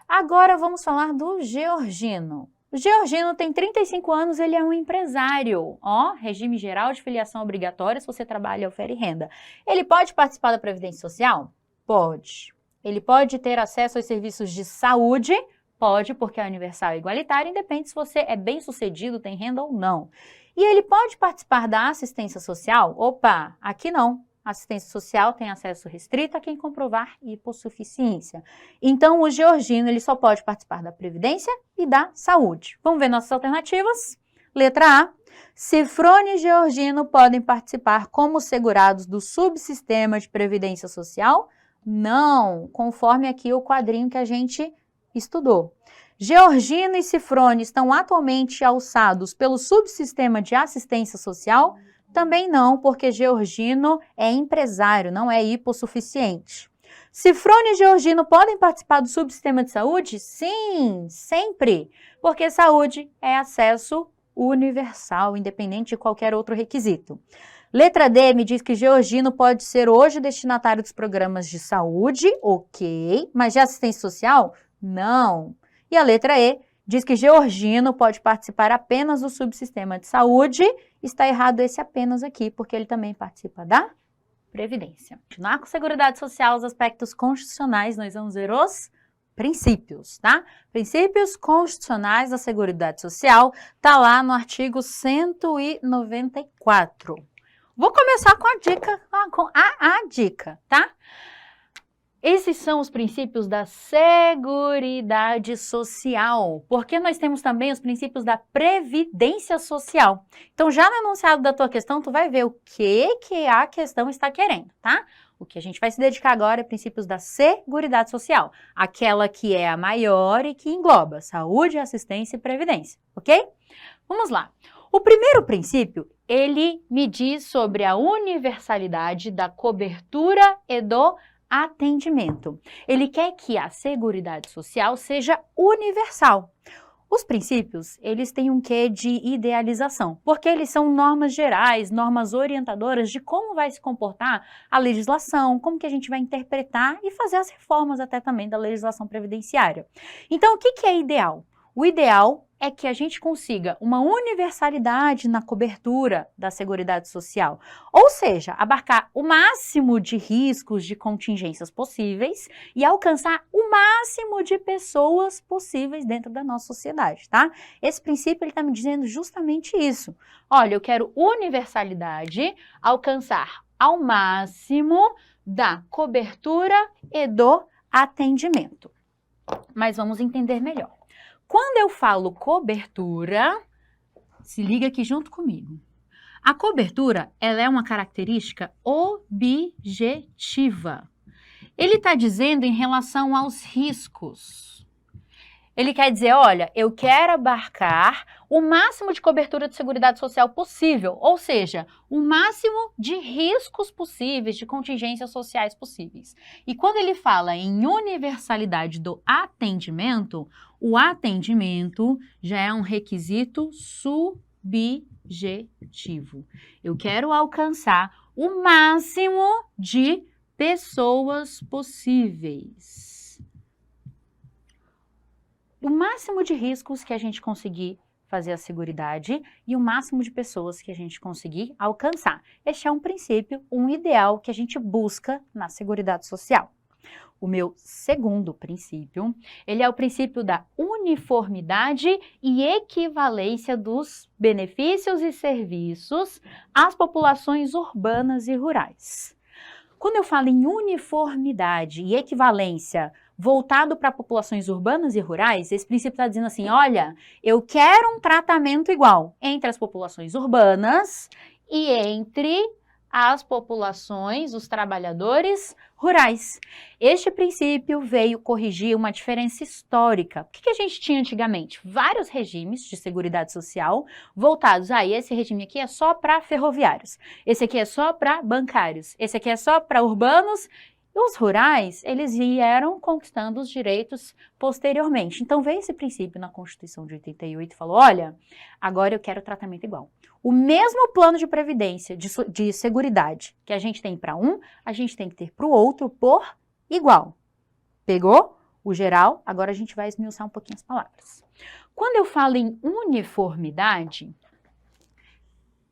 Agora vamos falar do Georgino. O Georgino tem 35 anos, ele é um empresário, ó, regime geral de filiação obrigatória, se você trabalha e ofere renda. Ele pode participar da Previdência Social? Pode. Ele pode ter acesso aos serviços de saúde? Pode, porque é universal e igualitário, independe se você é bem-sucedido, tem renda ou não. E ele pode participar da assistência social? Opa, aqui não. Assistência social tem acesso restrito a quem comprovar hipossuficiência. Então, o Georgino, ele só pode participar da Previdência e da Saúde. Vamos ver nossas alternativas? Letra A. Cifrônio e Georgino podem participar como segurados do subsistema de Previdência Social? Não, conforme aqui o quadrinho que a gente estudou. Georgino e Cifrônio estão atualmente alçados pelo subsistema de assistência social? Também não, porque Georgino é empresário, não é hipossuficiente. Cifrônio e Georgino podem participar do subsistema de saúde? Sim, sempre, porque saúde é acesso universal, independente de qualquer outro requisito. Letra D me diz que Georgino pode ser hoje destinatário dos programas de saúde, ok, mas de assistência social? Não. E a letra E diz que Georgino pode participar apenas do subsistema de saúde. Está errado esse apenas aqui, porque ele também participa da Previdência. Continuar com Seguridade Social, os aspectos constitucionais, nós vamos ver os princípios, tá? Princípios constitucionais da Seguridade Social, tá lá no artigo 194. Vou começar com a dica, tá? Esses são os princípios da Seguridade Social, porque nós temos também os princípios da Previdência Social. Então, já no enunciado da tua questão, tu vai ver o que a questão está querendo, tá? O que a gente vai se dedicar agora é princípios da Seguridade Social, aquela que é a maior e que engloba saúde, assistência e previdência, ok? Vamos lá. O primeiro princípio, ele me diz sobre a universalidade da cobertura e do atendimento. Ele quer que a Seguridade Social seja universal. Os princípios, eles têm um quê de idealização, porque eles são normas gerais, normas orientadoras de como vai se comportar a legislação, como que a gente vai interpretar e fazer as reformas até também da legislação previdenciária. Então, o que é ideal? O ideal é que a gente consiga uma universalidade na cobertura da Seguridade Social, ou seja, abarcar o máximo de riscos, de contingências possíveis e alcançar o máximo de pessoas possíveis dentro da nossa sociedade, tá? Esse princípio ele está me dizendo justamente isso. Olha, eu quero universalidade, alcançar ao máximo da cobertura e do atendimento. Mas vamos entender melhor. Quando eu falo cobertura, se liga aqui junto comigo. A cobertura, ela é uma característica objetiva. Ele está dizendo em relação aos riscos. Ele quer dizer, olha, eu quero abarcar o máximo de cobertura de seguridade social possível, ou seja, o máximo de riscos possíveis, de contingências sociais possíveis. E quando ele fala em universalidade do atendimento, o atendimento já é um requisito subjetivo. Eu quero alcançar o máximo de pessoas possíveis. O máximo de riscos que a gente conseguir fazer a seguridade e o máximo de pessoas que a gente conseguir alcançar. Este é um princípio, um ideal que a gente busca na Seguridade Social. O meu segundo princípio, ele é o princípio da uniformidade e equivalência dos benefícios e serviços às populações urbanas e rurais. Quando eu falo em uniformidade e equivalência voltado para populações urbanas e rurais, esse princípio está dizendo assim, olha, eu quero um tratamento igual entre as populações urbanas e entre as populações, os trabalhadores rurais. Este princípio veio corrigir uma diferença histórica. O que a gente tinha antigamente? Vários regimes de seguridade social voltados, esse regime aqui é só para ferroviários, esse aqui é só para bancários, esse aqui é só para urbanos. E os rurais, eles vieram conquistando os direitos posteriormente. Então, veio esse princípio na Constituição de 88 e falou, olha, agora eu quero tratamento igual. O mesmo plano de previdência, de seguridade que a gente tem para um, a gente tem que ter para o outro por igual. Pegou? O geral, agora a gente vai esmiuçar um pouquinho as palavras. Quando eu falo em uniformidade,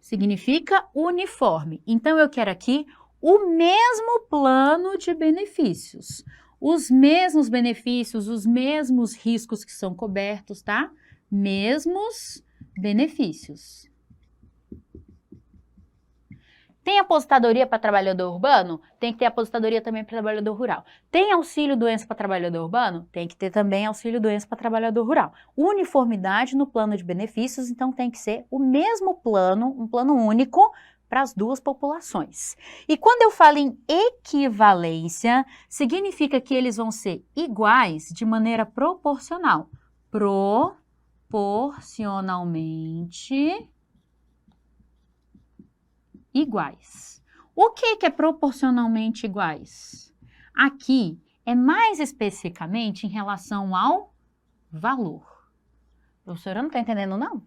significa uniforme. Então, eu quero aqui o mesmo plano de benefícios, os mesmos benefícios, os mesmos riscos que são cobertos, tá? Mesmos benefícios. Tem aposentadoria para trabalhador urbano? Tem que ter aposentadoria também para trabalhador rural. Tem auxílio-doença para trabalhador urbano? Tem que ter também auxílio-doença para trabalhador rural. Uniformidade no plano de benefícios, então tem que ser o mesmo plano, um plano único, para as duas populações. E quando eu falo em equivalência, significa que eles vão ser iguais de maneira proporcional. Proporcionalmente iguais. O que é proporcionalmente iguais? Aqui é mais especificamente em relação ao valor. Professora, não está entendendo, não?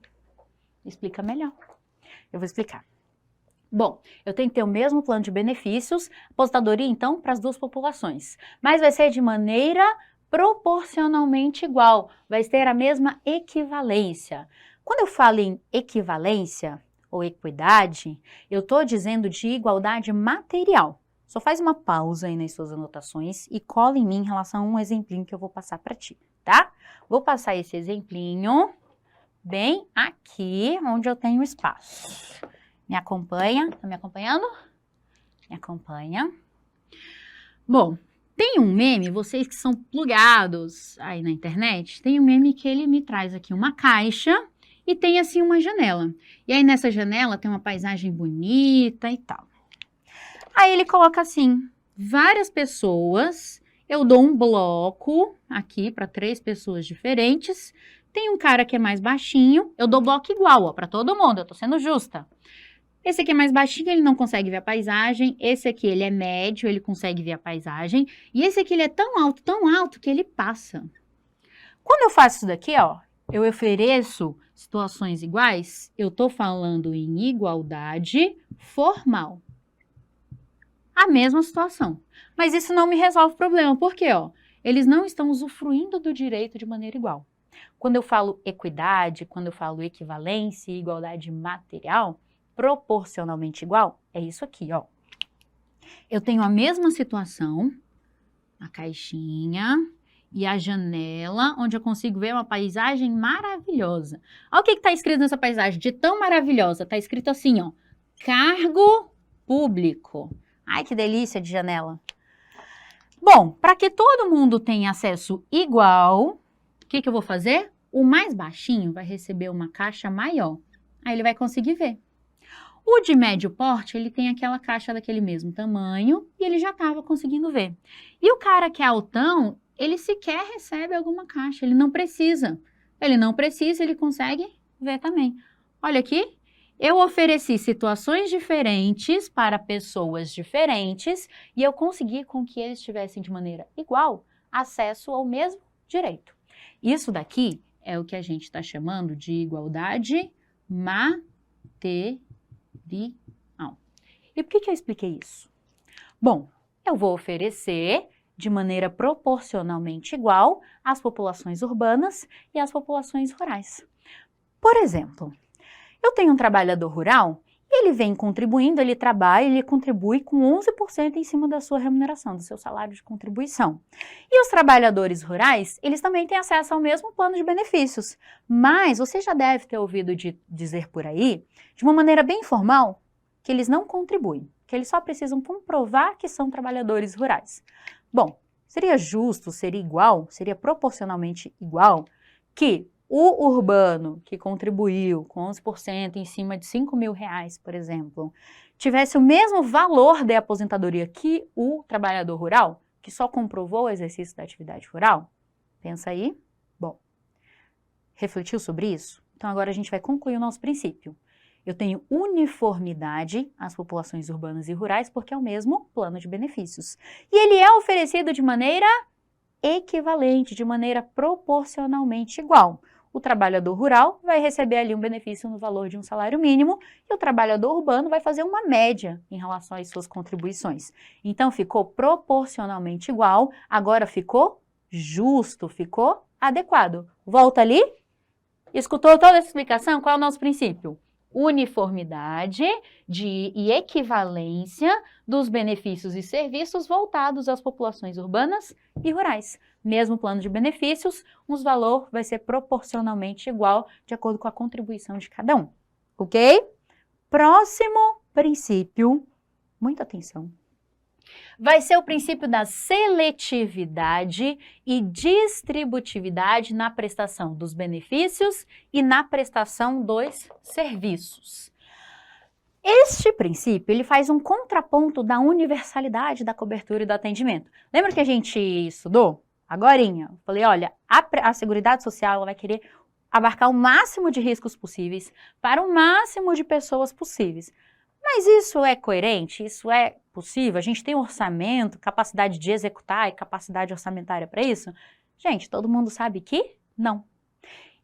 Explica melhor. Eu vou explicar. Bom, eu tenho que ter o mesmo plano de benefícios, aposentadoria, então, para as duas populações. Mas vai ser de maneira proporcionalmente igual, vai ter a mesma equivalência. Quando eu falo em equivalência ou equidade, eu estou dizendo de igualdade material. Só faz uma pausa aí nas suas anotações e cola em mim em relação a um exemplinho que eu vou passar para ti, tá? Vou passar esse exemplinho bem aqui, onde eu tenho espaço. Me acompanha? Tá me acompanhando? Me acompanha. Bom, tem um meme, vocês que são plugados aí na internet, tem um meme que ele me traz aqui uma caixa e tem assim uma janela. E aí nessa janela tem uma paisagem bonita e tal. Aí ele coloca assim, várias pessoas, eu dou um bloco aqui para 3 pessoas diferentes, tem um cara que é mais baixinho, eu dou bloco igual, ó, para todo mundo, eu tô sendo justa. Esse aqui é mais baixinho, ele não consegue ver a paisagem. Esse aqui, ele é médio, ele consegue ver a paisagem. E esse aqui, ele é tão alto que ele passa. Quando eu faço isso daqui, ó, eu ofereço situações iguais, eu tô falando em igualdade formal. A mesma situação. Mas isso não me resolve o problema. Por quê, ó? Eles não estão usufruindo do direito de maneira igual. Quando eu falo equidade, quando eu falo equivalência e igualdade material, proporcionalmente igual, é isso aqui, ó. Eu tenho a mesma situação, a caixinha e a janela, onde eu consigo ver uma paisagem maravilhosa. Olha o que está escrito nessa paisagem, de tão maravilhosa. Está escrito assim, ó, cargo público. Ai, que delícia de janela. Bom, para que todo mundo tenha acesso igual, o que eu vou fazer? O mais baixinho vai receber uma caixa maior. Aí ele vai conseguir ver. O de médio porte, ele tem aquela caixa daquele mesmo tamanho e ele já estava conseguindo ver. E o cara que é altão, ele sequer recebe alguma caixa, ele não precisa. Ele não precisa, ele consegue ver também. Olha aqui, eu ofereci situações diferentes para pessoas diferentes e eu consegui com que eles tivessem de maneira igual acesso ao mesmo direito. Isso daqui é o que a gente está chamando de igualdade material. E por que eu expliquei isso? Bom, eu vou oferecer de maneira proporcionalmente igual às populações urbanas e às populações rurais. Por exemplo, eu tenho um trabalhador rural Ele vem contribuindo, ele trabalha, ele contribui com 11% em cima da sua remuneração, do seu salário de contribuição. E os trabalhadores rurais, eles também têm acesso ao mesmo plano de benefícios, mas você já deve ter ouvido dizer por aí, de uma maneira bem informal, que eles não contribuem, que eles só precisam comprovar que são trabalhadores rurais. Bom, seria justo, seria igual, seria proporcionalmente igual que o urbano, que contribuiu com 11% em cima de R$ 5.000, por exemplo, tivesse o mesmo valor de aposentadoria que o trabalhador rural, que só comprovou o exercício da atividade rural? Pensa aí. Bom, refletiu sobre isso? Então agora a gente vai concluir o nosso princípio. Eu tenho uniformidade às populações urbanas e rurais porque é o mesmo plano de benefícios. E ele é oferecido de maneira equivalente, de maneira proporcionalmente igual. O trabalhador rural vai receber ali um benefício no valor de um salário mínimo e o trabalhador urbano vai fazer uma média em relação às suas contribuições. Então, ficou proporcionalmente igual, agora ficou justo, ficou adequado. Volta ali. Escutou toda essa explicação? Qual é o nosso princípio? Uniformidade e equivalência dos benefícios e serviços voltados às populações urbanas e rurais. Mesmo plano de benefícios, os valor vai ser proporcionalmente igual de acordo com a contribuição de cada um, ok? Próximo princípio, muita atenção, vai ser o princípio da seletividade e distributividade na prestação dos benefícios e na prestação dos serviços. Este princípio, ele faz um contraponto da universalidade da cobertura e do atendimento. Lembra que a gente estudou? Agorinha, eu falei, olha, a Seguridade Social ela vai querer abarcar o máximo de riscos possíveis para o máximo de pessoas possíveis. Mas isso é coerente? Isso é possível? A gente tem orçamento, capacidade de executar e capacidade orçamentária para isso? Gente, todo mundo sabe que não.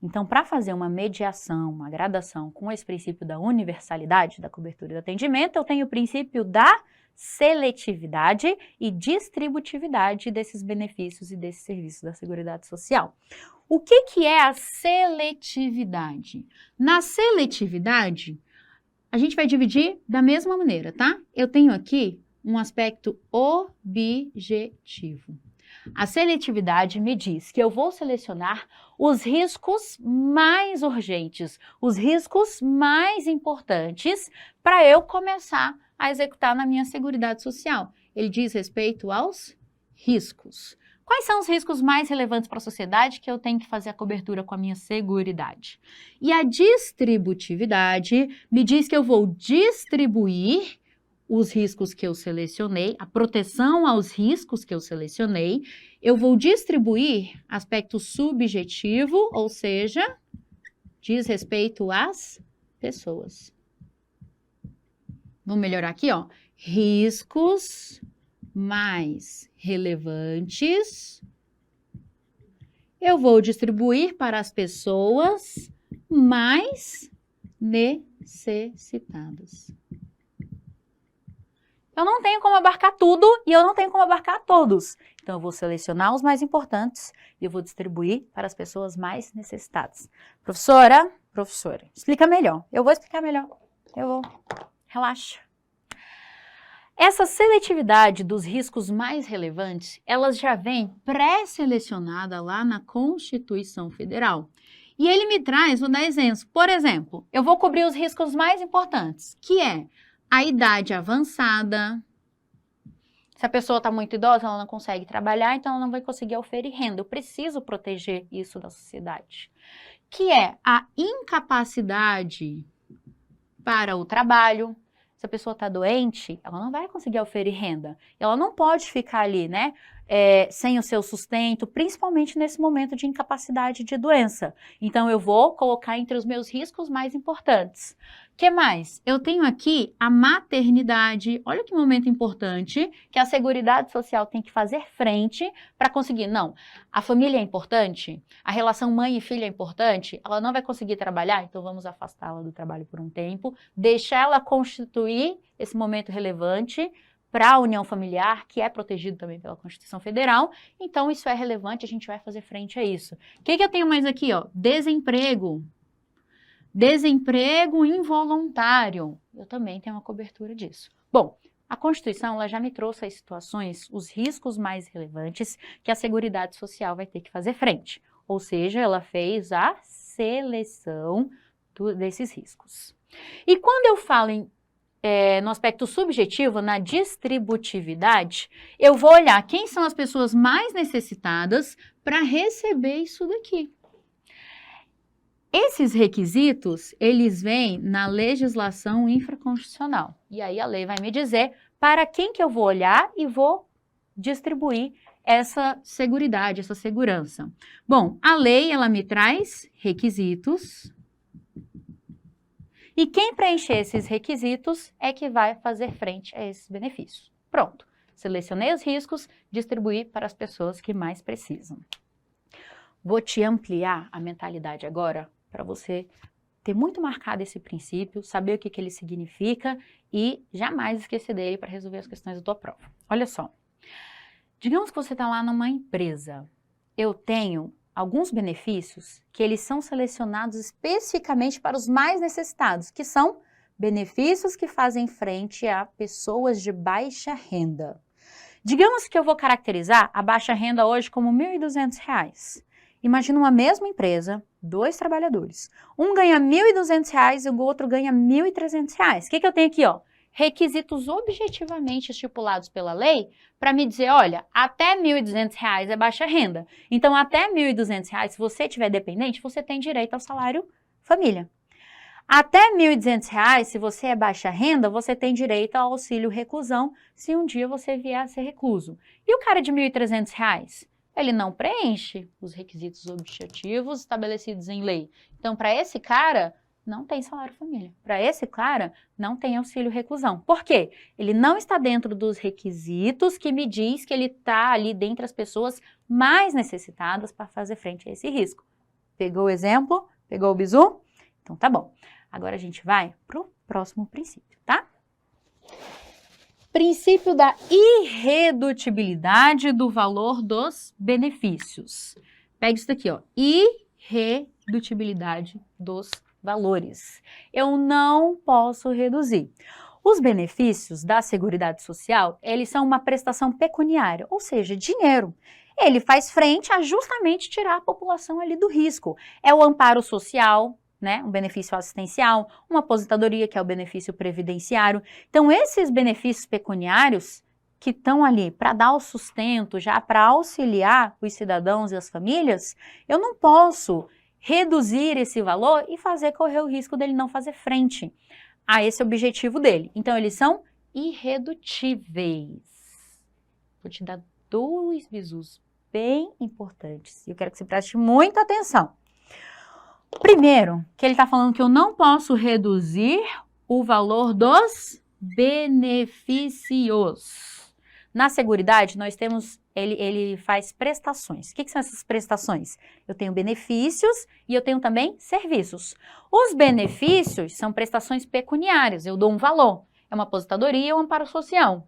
Então, para fazer uma mediação, uma gradação com esse princípio da universalidade da cobertura e do atendimento, eu tenho o princípio da seletividade e distributividade desses benefícios e desses serviços da Seguridade Social. O que é a seletividade? Na seletividade, a gente vai dividir da mesma maneira, tá? Eu tenho aqui um aspecto objetivo. A seletividade me diz que eu vou selecionar os riscos mais urgentes, os riscos mais importantes para eu começar a executar na minha Seguridade Social. Ele diz respeito aos riscos. Quais são os riscos mais relevantes para a sociedade que eu tenho que fazer a cobertura com a minha Seguridade? E a distributividade me diz que eu vou distribuir os riscos que eu selecionei, a proteção aos riscos que eu selecionei, eu vou distribuir aspecto subjetivo, ou seja, diz respeito às pessoas. Vamos melhorar aqui, ó. Riscos mais relevantes, eu vou distribuir para as pessoas mais necessitadas. Eu não tenho como abarcar tudo e eu não tenho como abarcar todos. Então, eu vou selecionar os mais importantes e eu vou distribuir para as pessoas mais necessitadas. Professora, explica melhor. Eu vou explicar melhor. Relaxa. Essa seletividade dos riscos mais relevantes, elas já vem pré-selecionada lá na Constituição Federal. E ele me traz, vou dar exemplos. Por exemplo, eu vou cobrir os riscos mais importantes, que é a idade avançada. Se a pessoa está muito idosa, ela não consegue trabalhar, então ela não vai conseguir oferir renda. Eu preciso proteger isso da sociedade. Que é a incapacidade para o trabalho. Se a pessoa está doente, ela não vai conseguir oferir renda. Ela não pode ficar ali, né, sem o seu sustento, principalmente nesse momento de incapacidade de doença. Então, eu vou colocar entre os meus riscos mais importantes. O que mais? Eu tenho aqui a maternidade. Olha que momento importante que a Seguridade Social tem que fazer frente para conseguir. Não, a família é importante, a relação mãe e filha é importante, ela não vai conseguir trabalhar, então vamos afastá-la do trabalho por um tempo, deixar ela constituir esse momento relevante para a união familiar, que é protegido também pela Constituição Federal. Então, isso é relevante, a gente vai fazer frente a isso. O que eu tenho mais aqui? Ó? Desemprego. Desemprego involuntário, eu também tenho uma cobertura disso. Bom, a Constituição ela já me trouxe as situações, os riscos mais relevantes que a Seguridade Social vai ter que fazer frente. Ou seja, ela fez a seleção desses riscos. E quando eu falo no aspecto subjetivo, na distributividade, eu vou olhar quem são as pessoas mais necessitadas para receber isso daqui. Esses requisitos, eles vêm na legislação infraconstitucional. E aí a lei vai me dizer para quem que eu vou olhar e vou distribuir essa seguridade, essa segurança. Bom, a lei, ela me traz requisitos. E quem preencher esses requisitos é que vai fazer frente a esses benefícios. Pronto. Selecionei os riscos, distribuí para as pessoas que mais precisam. Vou te ampliar a mentalidade agora para você ter muito marcado esse princípio, saber o que ele significa e jamais esquecer dele para resolver as questões da tua prova. Olha só, digamos que você está lá numa empresa, eu tenho alguns benefícios que eles são selecionados especificamente para os mais necessitados, que são benefícios que fazem frente a pessoas de baixa renda. Digamos que eu vou caracterizar a baixa renda hoje como R$ 1.200. Imagina uma mesma empresa, 2 trabalhadores. Um ganha R$ 1.200 e o outro ganha R$ 1.300. O que eu tenho aqui, ó? Requisitos objetivamente estipulados pela lei para me dizer, olha, até R$ 1.200 é baixa renda. Então, até R$ 1.200, se você tiver dependente, você tem direito ao salário família. Até R$ 1.200, se você é baixa renda, você tem direito ao auxílio reclusão, se um dia você vier a ser recluso. E o cara de R$ 1.300? Ele não preenche os requisitos objetivos estabelecidos em lei. Então, para esse cara, não tem salário família. Para esse cara, não tem auxílio reclusão. Por quê? Ele não está dentro dos requisitos que me diz que ele está ali dentre as pessoas mais necessitadas para fazer frente a esse risco. Pegou o exemplo? Pegou o bizu? Então, tá bom. Agora a gente vai para o próximo princípio, tá? Princípio da irredutibilidade do valor dos benefícios. Pega isso daqui, ó. Irredutibilidade dos valores. Eu não posso reduzir. Os benefícios da Seguridade Social, eles são uma prestação pecuniária, ou seja, dinheiro. Ele faz frente a justamente tirar a população ali do risco. É o amparo social, né, um benefício assistencial, uma aposentadoria, que é o benefício previdenciário. Então, esses benefícios pecuniários que estão ali para dar o sustento, já para auxiliar os cidadãos e as famílias, eu não posso reduzir esse valor e fazer correr o risco dele não fazer frente a esse objetivo dele. Então, eles são irredutíveis. Vou te dar 2 bizus bem importantes. Eu quero que você preste muita atenção. Primeiro, que ele está falando que eu não posso reduzir o valor dos benefícios. Na Seguridade, nós temos, ele faz prestações. O que são essas prestações? Eu tenho benefícios e eu tenho também serviços. Os benefícios são prestações pecuniárias, eu dou um valor. É uma aposentadoria ou um amparo social.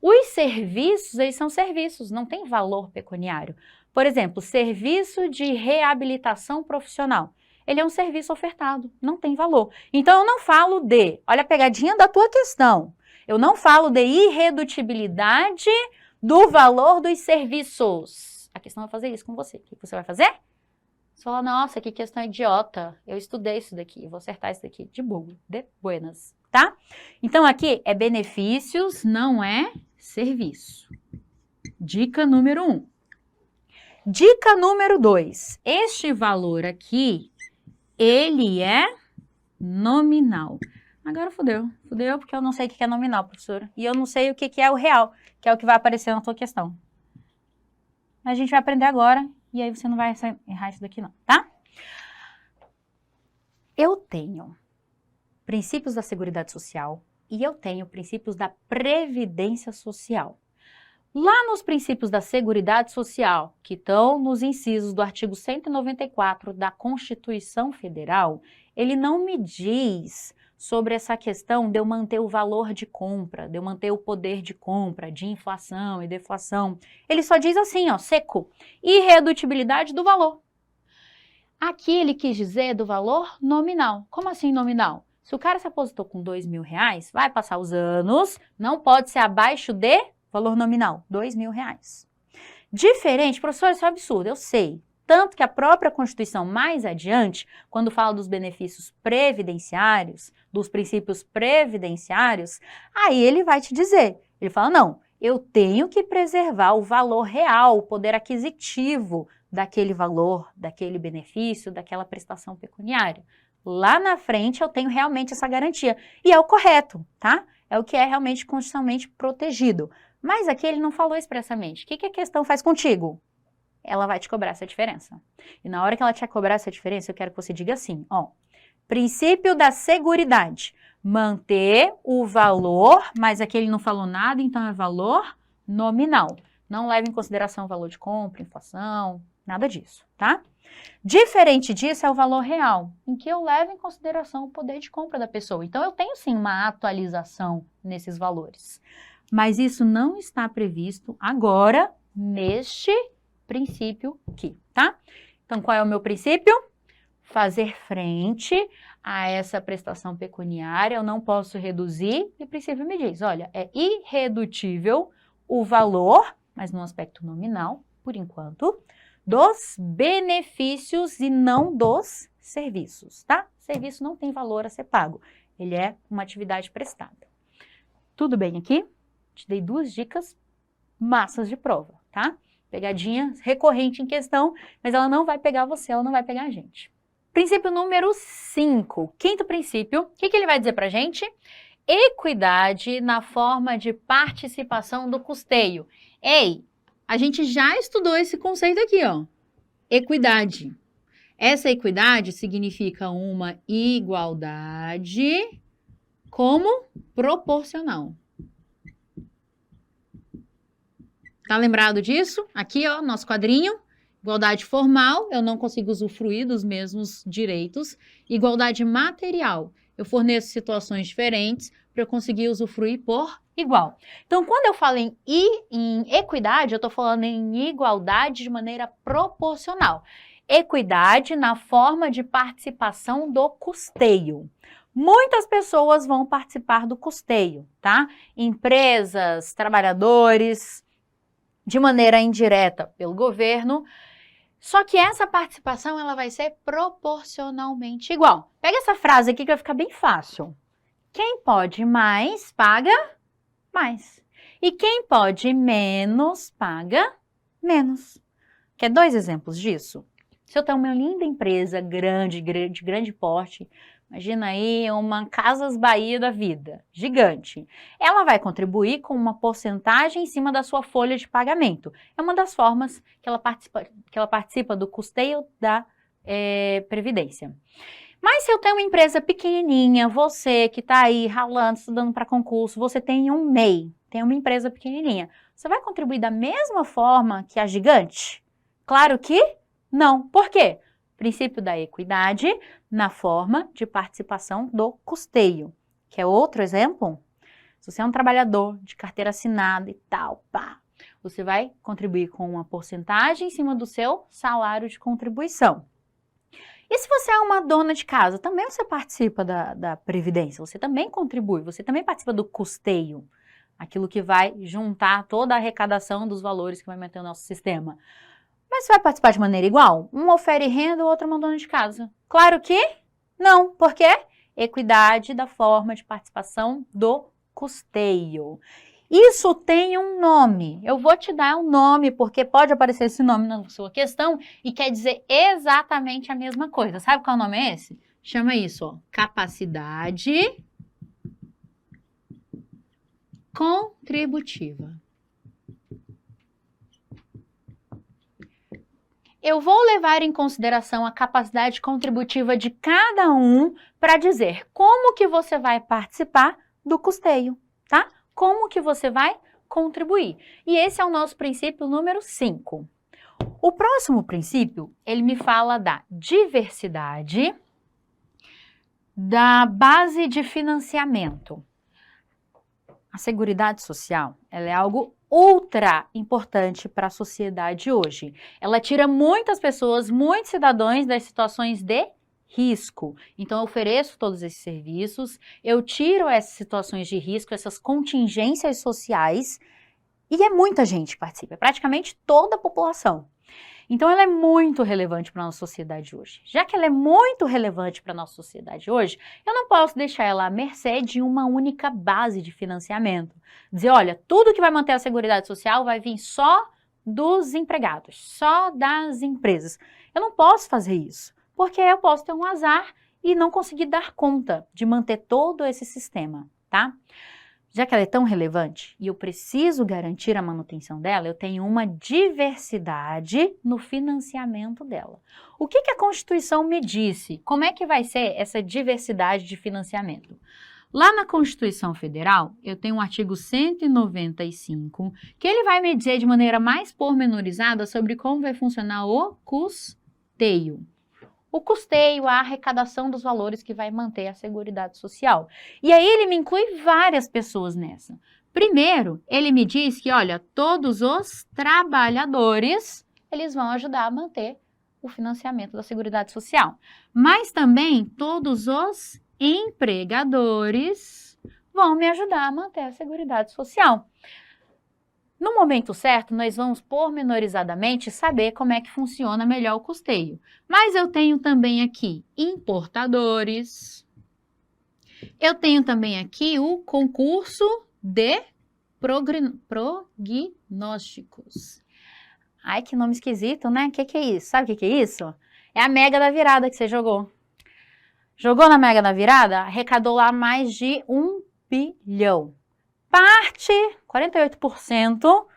Os serviços, eles são serviços, não tem valor pecuniário. Por exemplo, serviço de reabilitação profissional. Ele é um serviço ofertado, não tem valor. Então, eu não falo de, olha a pegadinha da tua questão, eu não falo de irredutibilidade do valor dos serviços. A questão é fazer isso com você. O que você vai fazer? Você fala, nossa, que questão idiota, eu estudei isso daqui, vou acertar isso daqui. De boa, de buenas, tá? Então, aqui é benefícios, não é serviço. Dica número 1. Dica número 2. Este valor aqui, ele é nominal. Agora fudeu. Fudeu porque eu não sei o que é nominal, professora. E eu não sei o que é o real, que é o que vai aparecer na tua questão. A gente vai aprender agora e aí você não vai errar isso daqui não, tá? Eu tenho princípios da Seguridade Social e eu tenho princípios da Previdência Social. Lá nos princípios da Seguridade Social, que estão nos incisos do artigo 194 da Constituição Federal, ele não me diz sobre essa questão de eu manter o valor de compra, de eu manter o poder de compra, de inflação e deflação. Ele só diz assim, ó, seco, irredutibilidade do valor. Aqui ele quis dizer do valor nominal. Como assim nominal? Se o cara se aposentou com R$2.000, vai passar os anos, não pode ser abaixo de valor nominal, R$2.000. Diferente, professor, isso é um absurdo, eu sei. Tanto que a própria Constituição, mais adiante, quando fala dos benefícios previdenciários, dos princípios previdenciários, aí ele vai te dizer, ele fala, não, eu tenho que preservar o valor real, o poder aquisitivo daquele valor, daquele benefício, daquela prestação pecuniária. Lá na frente eu tenho realmente essa garantia. E é o correto, tá? É o que é realmente constitucionalmente protegido. Mas aqui ele não falou expressamente. O que a questão faz contigo? Ela vai te cobrar essa diferença. E na hora que ela te cobrar essa diferença, eu quero que você diga assim, ó. Princípio da seguridade. Manter o valor, mas aqui ele não falou nada, então é valor nominal. Não leva em consideração o valor de compra, inflação, nada disso, tá? Diferente disso é o valor real, em que eu levo em consideração o poder de compra da pessoa. Então, eu tenho sim uma atualização nesses valores. Mas isso não está previsto agora neste princípio aqui, tá? Então, qual é o meu princípio? Fazer frente a essa prestação pecuniária, eu não posso reduzir, e o princípio me diz, olha, é irredutível o valor, mas no aspecto nominal, por enquanto, dos benefícios e não dos serviços, tá? Serviço não tem valor a ser pago, ele é uma atividade prestada. Tudo bem aqui? Te dei 2 dicas massas de prova, tá? Pegadinha recorrente em questão, mas ela não vai pegar você, ela não vai pegar a gente. Princípio número 5, quinto princípio, o que ele vai dizer pra gente? Equidade na forma de participação do custeio. Ei, a gente já estudou esse conceito aqui, ó. Equidade. Essa equidade significa uma igualdade como proporcional. Tá lembrado disso? Aqui, ó, nosso quadrinho. Igualdade formal, eu não consigo usufruir dos mesmos direitos. Igualdade material, eu forneço situações diferentes para eu conseguir usufruir por igual. Então, quando eu falo em equidade, eu estou falando em igualdade de maneira proporcional. Equidade na forma de participação do custeio. Muitas pessoas vão participar do custeio, tá? Empresas, trabalhadores, de maneira indireta pelo governo. Só que essa participação ela vai ser proporcionalmente igual. Pega essa frase aqui que vai ficar bem fácil. Quem pode mais, paga mais. E quem pode menos, paga menos. Quer 2 exemplos disso? Se eu tenho uma linda empresa de grande porte, imagina aí uma Casas Bahia da vida, gigante. Ela vai contribuir com uma porcentagem em cima da sua folha de pagamento. É uma das formas que ela participa do custeio da Previdência. Mas se eu tenho uma empresa pequenininha, você que está aí ralando, estudando para concurso, você tem um MEI, tem uma empresa pequenininha, você vai contribuir da mesma forma que a gigante? Claro que não. Por quê? Princípio da equidade na forma de participação do custeio. Quer outro exemplo? Se você é um trabalhador de carteira assinada e tal, pá, você vai contribuir com uma porcentagem em cima do seu salário de contribuição. E se você é uma dona de casa, também você participa da Previdência, você também contribui, você também participa do custeio, aquilo que vai juntar toda a arrecadação dos valores que vai manter o nosso sistema. Mas você vai participar de maneira igual? Um ofere renda, o outro é uma dona de casa. Claro que não. Por quê? Equidade da forma de participação do custeio. Isso tem um nome. Eu vou te dar um nome, porque pode aparecer esse nome na sua questão e quer dizer exatamente a mesma coisa. Sabe qual nome é esse? Chama isso, ó, capacidade contributiva. Eu vou levar em consideração a capacidade contributiva de cada um para dizer como que você vai participar do custeio, tá? Como que você vai contribuir. E esse é o nosso princípio número 5. O próximo princípio, ele me fala da diversidade, da base de financiamento. A Seguridade Social, ela é algo ultra importante para a sociedade hoje. Ela tira muitas pessoas, muitos cidadãos das situações de risco. Então, eu ofereço todos esses serviços, eu tiro essas situações de risco, essas contingências sociais, e é muita gente que participa, é praticamente toda a população. Então, ela é muito relevante para a nossa sociedade hoje. Já que ela é muito relevante para a nossa sociedade hoje, eu não posso deixar ela à mercê de uma única base de financiamento. Dizer, olha, tudo que vai manter a Seguridade Social vai vir só dos empregados, só das empresas. Eu não posso fazer isso, porque eu posso ter um azar e não conseguir dar conta de manter todo esse sistema, tá? Já que ela é tão relevante e eu preciso garantir a manutenção dela, eu tenho uma diversidade no financiamento dela. O que a Constituição me disse? Como é que vai ser essa diversidade de financiamento? Lá na Constituição Federal, eu tenho um artigo 195, que ele vai me dizer de maneira mais pormenorizada sobre como vai funcionar o custeio. O custeio, a arrecadação dos valores que vai manter a Seguridade Social. E aí ele me inclui várias pessoas nessa. Primeiro, ele me diz que, olha, todos os trabalhadores, eles vão ajudar a manter o financiamento da Seguridade Social. Mas também todos os empregadores vão me ajudar a manter a Seguridade Social. No momento certo, nós vamos pormenorizadamente saber como é que funciona melhor o custeio. Mas eu tenho também aqui importadores, eu tenho também aqui o concurso de prognósticos. Ai, que nome esquisito, né? O que é isso? Sabe o que é isso? É a Mega da Virada que você jogou. Jogou na Mega da Virada, arrecadou lá mais de 1 bilhão. Parte, 48%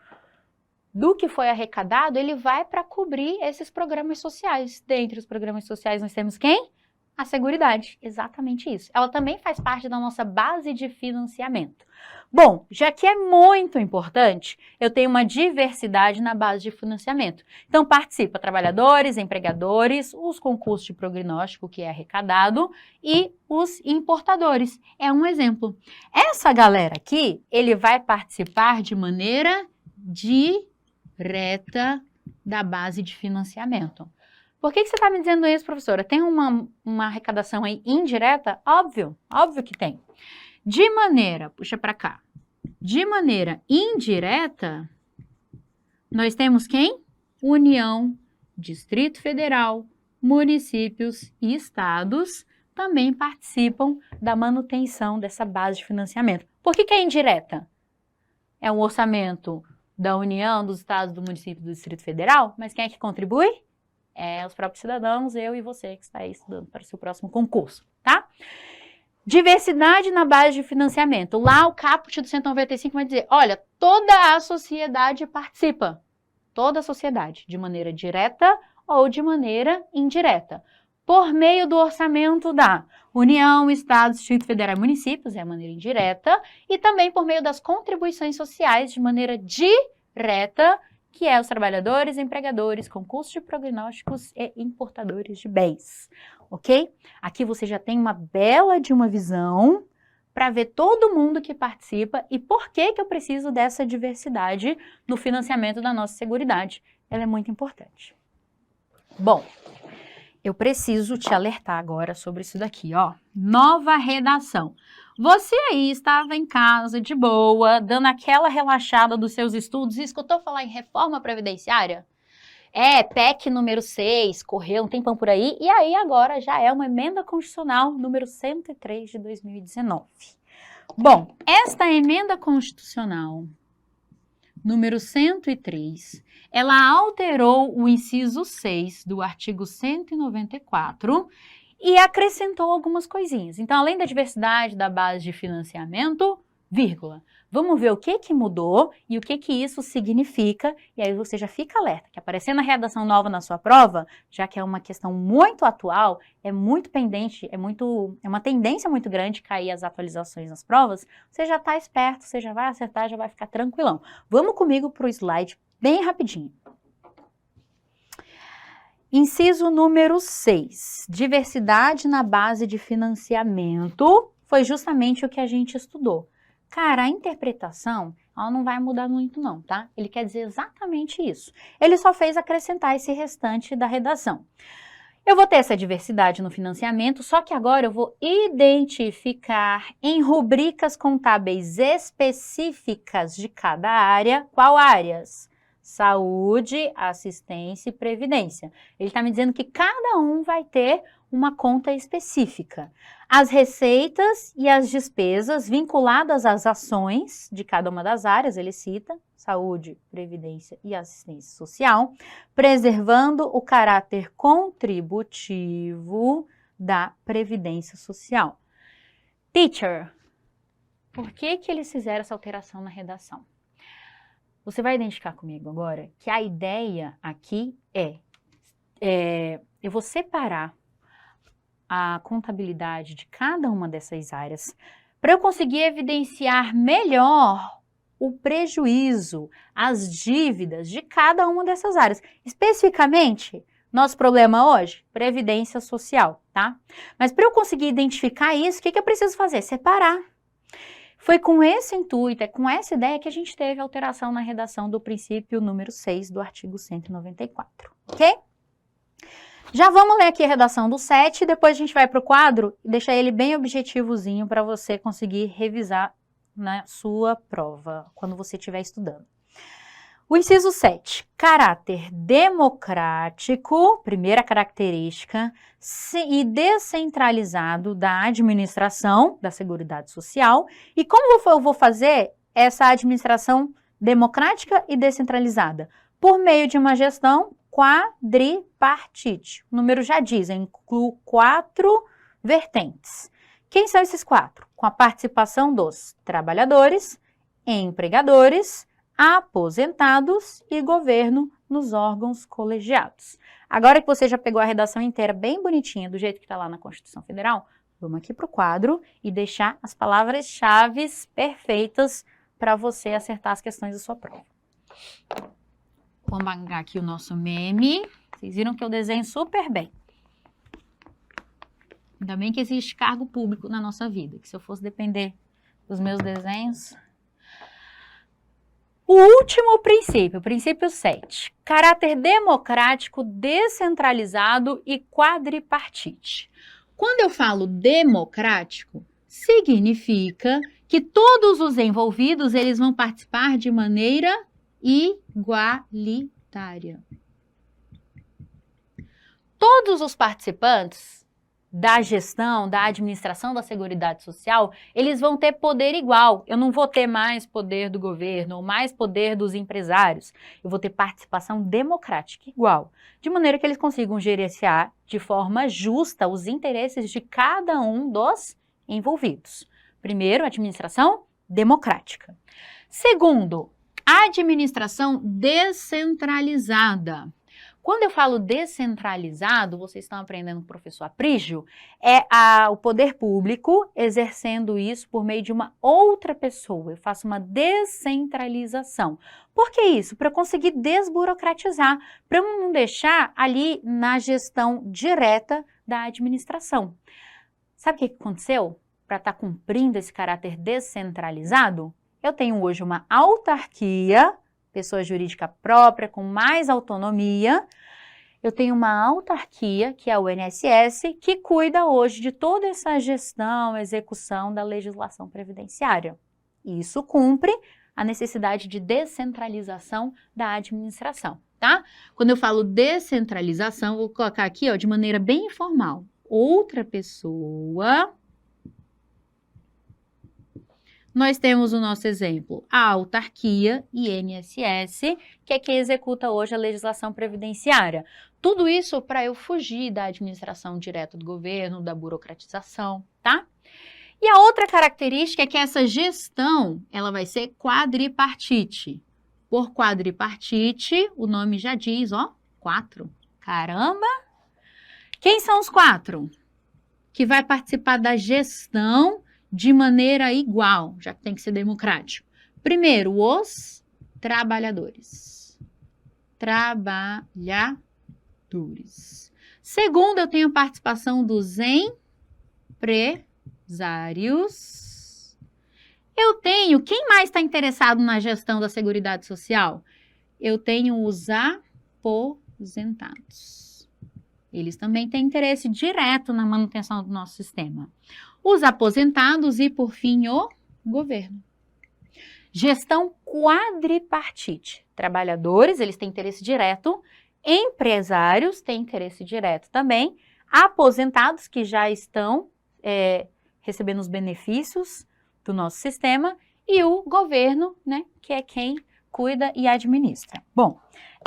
do que foi arrecadado, ele vai para cobrir esses programas sociais. Dentre os programas sociais nós temos quem? A Seguridade, exatamente isso. Ela também faz parte da nossa base de financiamento. Bom, já que é muito importante, eu tenho uma diversidade na base de financiamento. Então, participa trabalhadores, empregadores, os concursos de prognóstico que é arrecadado e os importadores. É um exemplo. Essa galera aqui, ele vai participar de maneira direta da base de financiamento. Por que você está me dizendo isso, professora? Tem uma arrecadação aí indireta? Óbvio que tem. De maneira, puxa para cá, de maneira indireta, nós temos quem? União, Distrito Federal, municípios e estados também participam da manutenção dessa base de financiamento. Por que é indireta? É um orçamento da União, dos estados, do município e do Distrito Federal, mas quem é que contribui? É os próprios cidadãos, eu e você que está aí estudando para o seu próximo concurso, tá? Diversidade na base de financiamento. Lá o caput do 195 vai dizer, olha, toda a sociedade participa. Toda a sociedade, de maneira direta ou de maneira indireta. Por meio do orçamento da União, Estados, Distrito Federal e municípios, é a maneira indireta, e também por meio das contribuições sociais de maneira direta, que é os trabalhadores, empregadores, concursos de prognósticos e importadores de bens, ok? Aqui você já tem uma bela de uma visão para ver todo mundo que participa e por que eu preciso dessa diversidade no financiamento da nossa Seguridade. Ela é muito importante. Bom, eu preciso te alertar agora sobre isso daqui, ó. Nova redação. Você aí estava em casa, de boa, dando aquela relaxada dos seus estudos e escutou falar em reforma previdenciária? PEC número 6, correu um tempão por aí, e aí agora já é uma emenda constitucional número 103 de 2019. Bom, esta emenda constitucional número 103, ela alterou o inciso 6 do artigo 194 e acrescentou algumas coisinhas. Então, além da diversidade da base de financiamento, vírgula. Vamos ver o que mudou e o que isso significa, e aí você já fica alerta, que aparecendo a redação nova na sua prova, já que é uma questão muito atual, é muito pendente, é uma tendência muito grande cair as atualizações nas provas, você já está esperto, você já vai acertar, já vai ficar tranquilão. Vamos comigo para o slide bem rapidinho. Inciso número 6, diversidade na base de financiamento, foi justamente o que a gente estudou. Cara, a interpretação, ela não vai mudar muito não, tá? Ele quer dizer exatamente isso. Ele só fez acrescentar esse restante da redação. Eu vou ter essa diversidade no financiamento, só que agora eu vou identificar em rubricas contábeis específicas de cada área. Qual áreas? Saúde, assistência e previdência. Ele está me dizendo que cada um vai ter uma conta específica. As receitas e as despesas vinculadas às ações de cada uma das áreas, ele cita, saúde, previdência e assistência social, preservando o caráter contributivo da previdência social. Teacher, por que eles fizeram essa alteração na redação? Você vai identificar comigo agora que a ideia aqui eu vou separar a contabilidade de cada uma dessas áreas para eu conseguir evidenciar melhor o prejuízo, as dívidas de cada uma dessas áreas. Especificamente, nosso problema hoje, previdência social, tá? Mas para eu conseguir identificar isso, o que eu preciso fazer? Separar. Foi com esse intuito, é com essa ideia que a gente teve a alteração na redação do princípio número 6 do artigo 194, ok? Já vamos ler aqui a redação do 7, depois a gente vai para o quadro e deixar ele bem objetivozinho para você conseguir revisar na sua prova, quando você estiver estudando. O inciso 7, caráter democrático, primeira característica, e descentralizado da administração da Seguridade Social. E como eu vou fazer essa administração democrática e descentralizada? Por meio de uma gestão quadripartite. O número já diz, inclui 4 vertentes. Quem são esses 4? Com a participação dos trabalhadores, empregadores, aposentados e governo nos órgãos colegiados. Agora que você já pegou a redação inteira bem bonitinha, do jeito que está lá na Constituição Federal, vamos aqui para o quadro e deixar as palavras-chave perfeitas para você acertar as questões da sua prova. Vamos pegar aqui o nosso meme. Vocês viram que eu desenho super bem. Ainda bem que existe cargo público na nossa vida, que se eu fosse depender dos meus desenhos... O último princípio, princípio 7, caráter democrático, descentralizado e quadripartite. Quando eu falo democrático, significa que todos os envolvidos eles vão participar de maneira igualitária. Todos os participantes da gestão, da administração da Seguridade Social, eles vão ter poder igual. Eu não vou ter mais poder do governo ou mais poder dos empresários. Eu vou ter participação democrática igual, de maneira que eles consigam gerenciar de forma justa os interesses de cada um dos envolvidos. Primeiro, administração democrática. Segundo, administração descentralizada. Quando eu falo descentralizado, vocês estão aprendendo com o professor Aprígio, o poder público exercendo isso por meio de uma outra pessoa. Eu faço uma descentralização. Por que isso? Para eu conseguir desburocratizar, para eu não deixar ali na gestão direta da administração. Sabe o que aconteceu para estar cumprindo esse caráter descentralizado? Eu tenho hoje uma autarquia, pessoa jurídica própria, com mais autonomia. Eu tenho uma autarquia, que é o INSS, que cuida hoje de toda essa gestão, execução da legislação previdenciária. Isso cumpre a necessidade de descentralização da administração, tá? Quando eu falo descentralização, vou colocar aqui, ó, de maneira bem informal. Outra pessoa... Nós temos o nosso exemplo, a autarquia, INSS, que é quem executa hoje a legislação previdenciária. Tudo isso para eu fugir da administração direta do governo, da burocratização, tá? E a outra característica é que essa gestão, ela vai ser quadripartite. Por quadripartite, o nome já diz, ó, 4. Caramba! Quem são os 4? Que vai participar da gestão de maneira igual, já que tem que ser democrático. Primeiro, os trabalhadores. Trabalhadores. Segundo, eu tenho a participação dos empresários. Eu tenho, quem mais está interessado na gestão da Seguridade Social? Eu tenho os aposentados. Eles também têm interesse direto na manutenção do nosso sistema. Os aposentados e, por fim, o governo. Gestão quadripartite. Trabalhadores, eles têm interesse direto. Empresários têm interesse direto também. Aposentados, que já estão recebendo os benefícios do nosso sistema. E o governo, né, que é quem cuida e administra. Bom,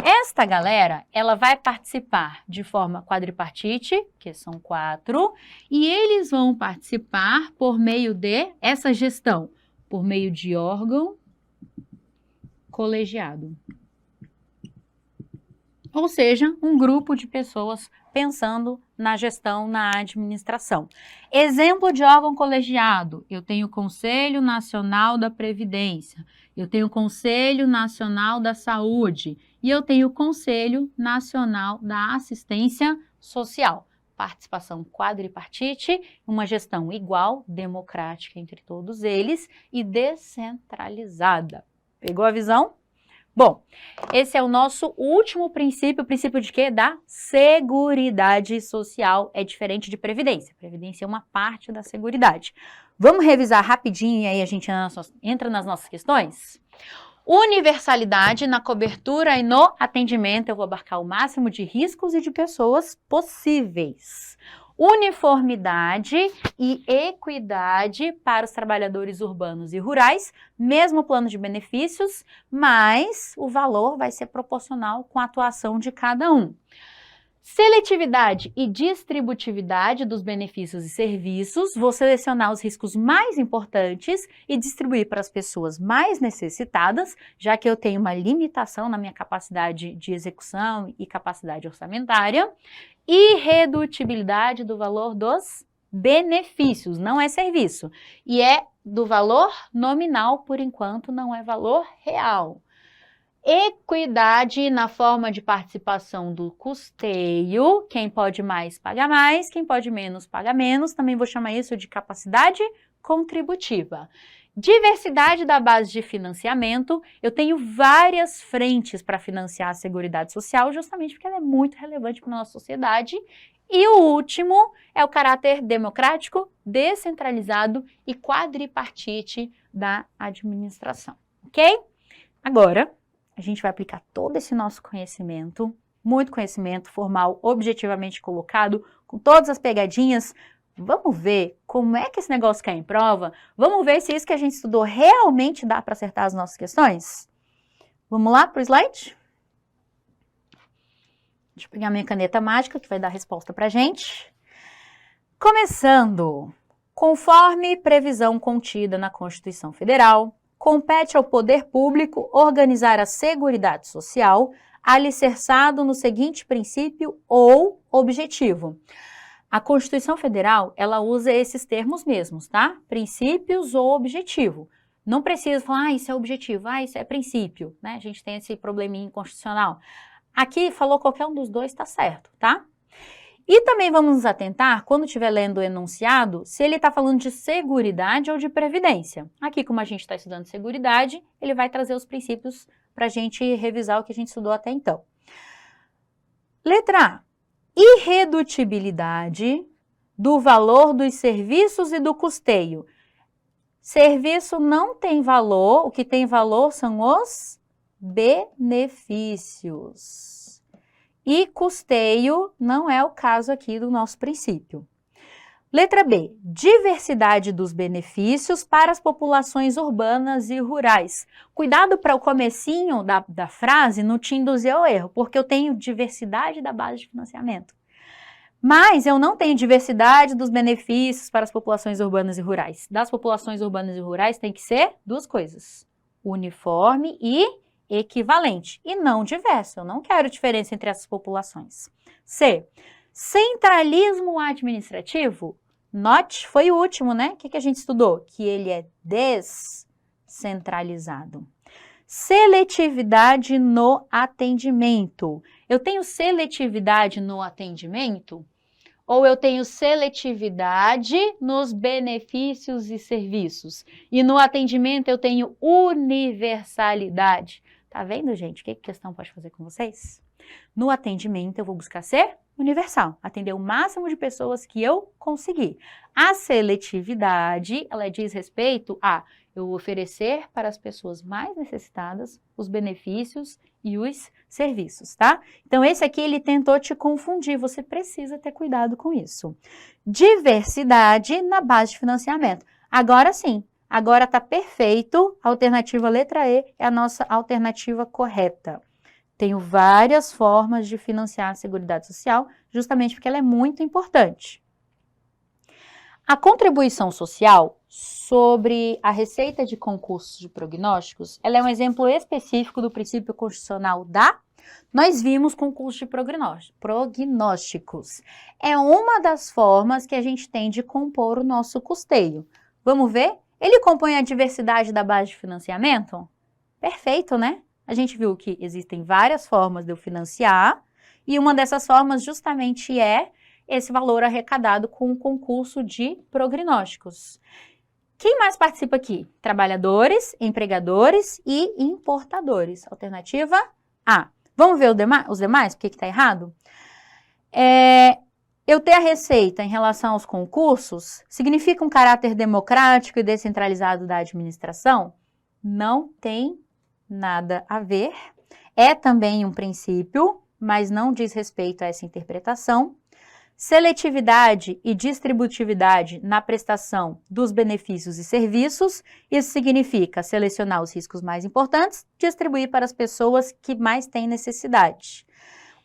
esta galera, ela vai participar de forma quadripartite, que são 4, e eles vão participar por meio de essa gestão, por meio de órgão colegiado. Ou seja, um grupo de pessoas pensando na gestão, na administração. Exemplo de órgão colegiado, eu tenho o Conselho Nacional da Previdência, eu tenho o Conselho Nacional da Saúde e eu tenho o Conselho Nacional da Assistência Social. Participação quadripartite, uma gestão igual, democrática entre todos eles e descentralizada. Pegou a visão? Bom, esse é o nosso último princípio. O princípio de quê? Da Seguridade Social. É diferente de Previdência. Previdência é uma parte da Seguridade. Vamos revisar rapidinho e aí a gente entra nas nossas questões? Universalidade na cobertura e no atendimento. Eu vou abarcar o máximo de riscos e de pessoas possíveis. Uniformidade e equidade para os trabalhadores urbanos e rurais, mesmo plano de benefícios, mas o valor vai ser proporcional com a atuação de cada um. Seletividade e distributividade dos benefícios e serviços, vou selecionar os riscos mais importantes e distribuir para as pessoas mais necessitadas, já que eu tenho uma limitação na minha capacidade de execução e capacidade orçamentária. Irredutibilidade do valor dos benefícios, não é serviço, e é do valor nominal, por enquanto não é valor real. Equidade na forma de participação do custeio, quem pode mais paga mais, quem pode menos paga menos, também vou chamar isso de capacidade contributiva. Diversidade da base de financiamento, eu tenho várias frentes para financiar a Seguridade Social, justamente porque ela é muito relevante para a nossa sociedade. E o último é o caráter democrático, descentralizado e quadripartite da administração, ok? Agora, a gente vai aplicar todo esse nosso conhecimento, muito conhecimento formal, objetivamente colocado, com todas as pegadinhas. Vamos ver como é que esse negócio cai em prova? Vamos ver se isso que a gente estudou realmente dá para acertar as nossas questões? Vamos lá para o slide? Deixa eu pegar minha caneta mágica que vai dar a resposta para a gente. Começando, conforme previsão contida na Constituição Federal, compete ao poder público organizar a Seguridade Social alicerçado no seguinte princípio ou objetivo. A Constituição Federal, ela usa esses termos mesmos, tá? Princípios ou objetivo. Não precisa falar, isso é objetivo, isso é princípio, né? A gente tem esse probleminha constitucional. Aqui, falou qualquer um dos dois, tá certo, tá? E também vamos nos atentar, quando estiver lendo o enunciado, se ele está falando de seguridade ou de previdência. Aqui, como a gente está estudando seguridade, ele vai trazer os princípios para a gente revisar o que a gente estudou até então. Letra A. Irredutibilidade do valor dos serviços e do custeio. Serviço não tem valor, o que tem valor são os benefícios. E custeio não é o caso aqui do nosso princípio. Letra B. Diversidade dos benefícios para as populações urbanas e rurais. Cuidado para o comecinho da frase não te induzir ao erro, porque eu tenho diversidade da base de financiamento. Mas eu não tenho diversidade dos benefícios para as populações urbanas e rurais. Das populações urbanas e rurais tem que ser duas coisas: uniforme e equivalente, e não diverso. Eu não quero diferença entre essas populações. C. Centralismo administrativo. Note, foi o último, né? O que a gente estudou? Que ele é descentralizado. Seletividade no atendimento. Eu tenho seletividade no atendimento? Ou eu tenho seletividade nos benefícios e serviços. E no atendimento eu tenho universalidade. Tá vendo, gente? O que a questão pode fazer com vocês? No atendimento eu vou buscar ser universal, atender o máximo de pessoas que eu conseguir. A seletividade, ela diz respeito a eu oferecer para as pessoas mais necessitadas os benefícios e os serviços, tá? Então, esse aqui, ele tentou te confundir, você precisa ter cuidado com isso. Diversidade na base de financiamento. Agora sim, agora tá perfeito, a alternativa letra E é a nossa alternativa correta. Tenho várias formas de financiar a Seguridade Social, justamente porque ela é muito importante. A contribuição social sobre a receita de concursos de prognósticos, ela é um exemplo específico do princípio constitucional da... Nós vimos concurso de prognósticos. É uma das formas que a gente tem de compor o nosso custeio. Vamos ver? Ele compõe a diversidade da base de financiamento? Perfeito, né? A gente viu que existem várias formas de eu financiar e uma dessas formas justamente é esse valor arrecadado com o concurso de prognósticos. Quem mais participa aqui? Trabalhadores, empregadores e importadores. Alternativa A. Vamos ver os demais? Por que está errado? Eu ter a receita em relação aos concursos significa um caráter democrático e descentralizado da administração? Não tem nada a ver. É também um princípio, mas não diz respeito a essa interpretação. Seletividade e distributividade na prestação dos benefícios e serviços, isso significa selecionar os riscos mais importantes, distribuir para as pessoas que mais têm necessidade.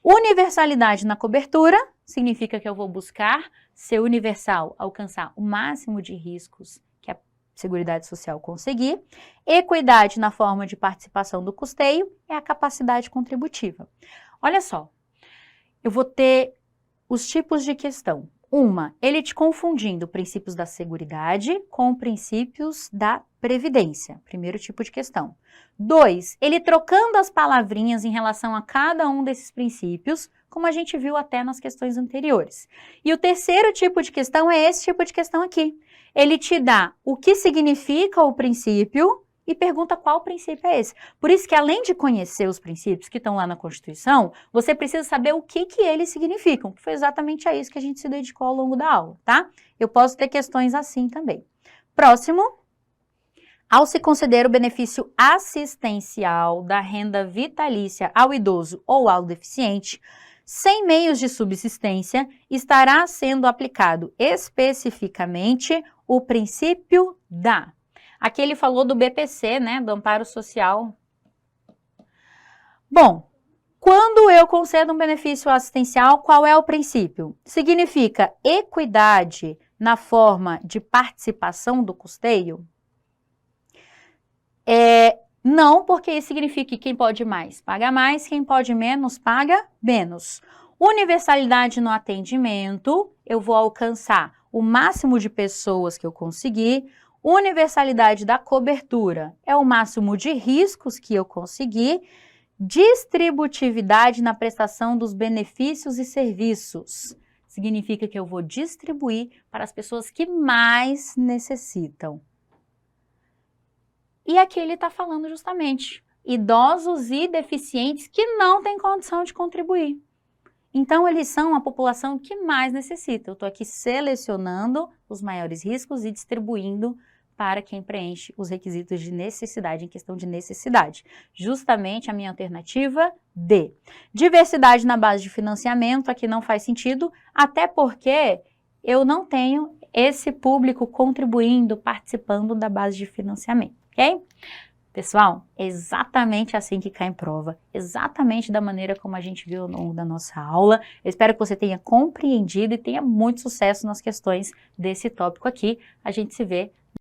Universalidade na cobertura, significa que eu vou buscar ser universal, alcançar o máximo de riscos que a Seguridade Social conseguir. Equidade na forma de participação do custeio é a capacidade contributiva. Olha só, eu vou ter os tipos de questão. Uma, ele te confundindo princípios da Seguridade com princípios da Previdência. Primeiro tipo de questão. 2, ele trocando as palavrinhas em relação a cada um desses princípios, como a gente viu até nas questões anteriores. E o terceiro tipo de questão é esse tipo de questão aqui. Ele te dá o que significa o princípio e pergunta qual princípio é esse. Por isso que, além de conhecer os princípios que estão lá na Constituição, você precisa saber o que eles significam, que foi exatamente a isso que a gente se dedicou ao longo da aula, tá? Eu posso ter questões assim também. Próximo. Ao se conceder o benefício assistencial da renda vitalícia ao idoso ou ao deficiente, sem meios de subsistência, estará sendo aplicado especificamente o princípio da... Aqui ele falou do BPC, né, do Amparo Social. Bom, quando eu concedo um benefício assistencial, qual é o princípio? Significa equidade na forma de participação do custeio? Não, porque isso significa que quem pode mais paga mais, quem pode menos paga menos. Universalidade no atendimento, eu vou alcançar o máximo de pessoas que eu conseguir. Universalidade da cobertura é o máximo de riscos que eu conseguir. Distributividade na prestação dos benefícios e serviços. Significa que eu vou distribuir para as pessoas que mais necessitam. E aqui ele está falando justamente idosos e deficientes que não têm condição de contribuir. Então, eles são a população que mais necessita. Eu estou aqui selecionando os maiores riscos e distribuindo para quem preenche os requisitos de necessidade, em questão de necessidade. Justamente a minha alternativa D. Diversidade na base de financiamento, aqui não faz sentido, até porque eu não tenho esse público contribuindo, participando da base de financiamento, ok? Pessoal, é exatamente assim que cai em prova, exatamente da maneira como a gente viu ao longo da nossa aula. Eu espero que você tenha compreendido e tenha muito sucesso nas questões desse tópico aqui. A gente se vê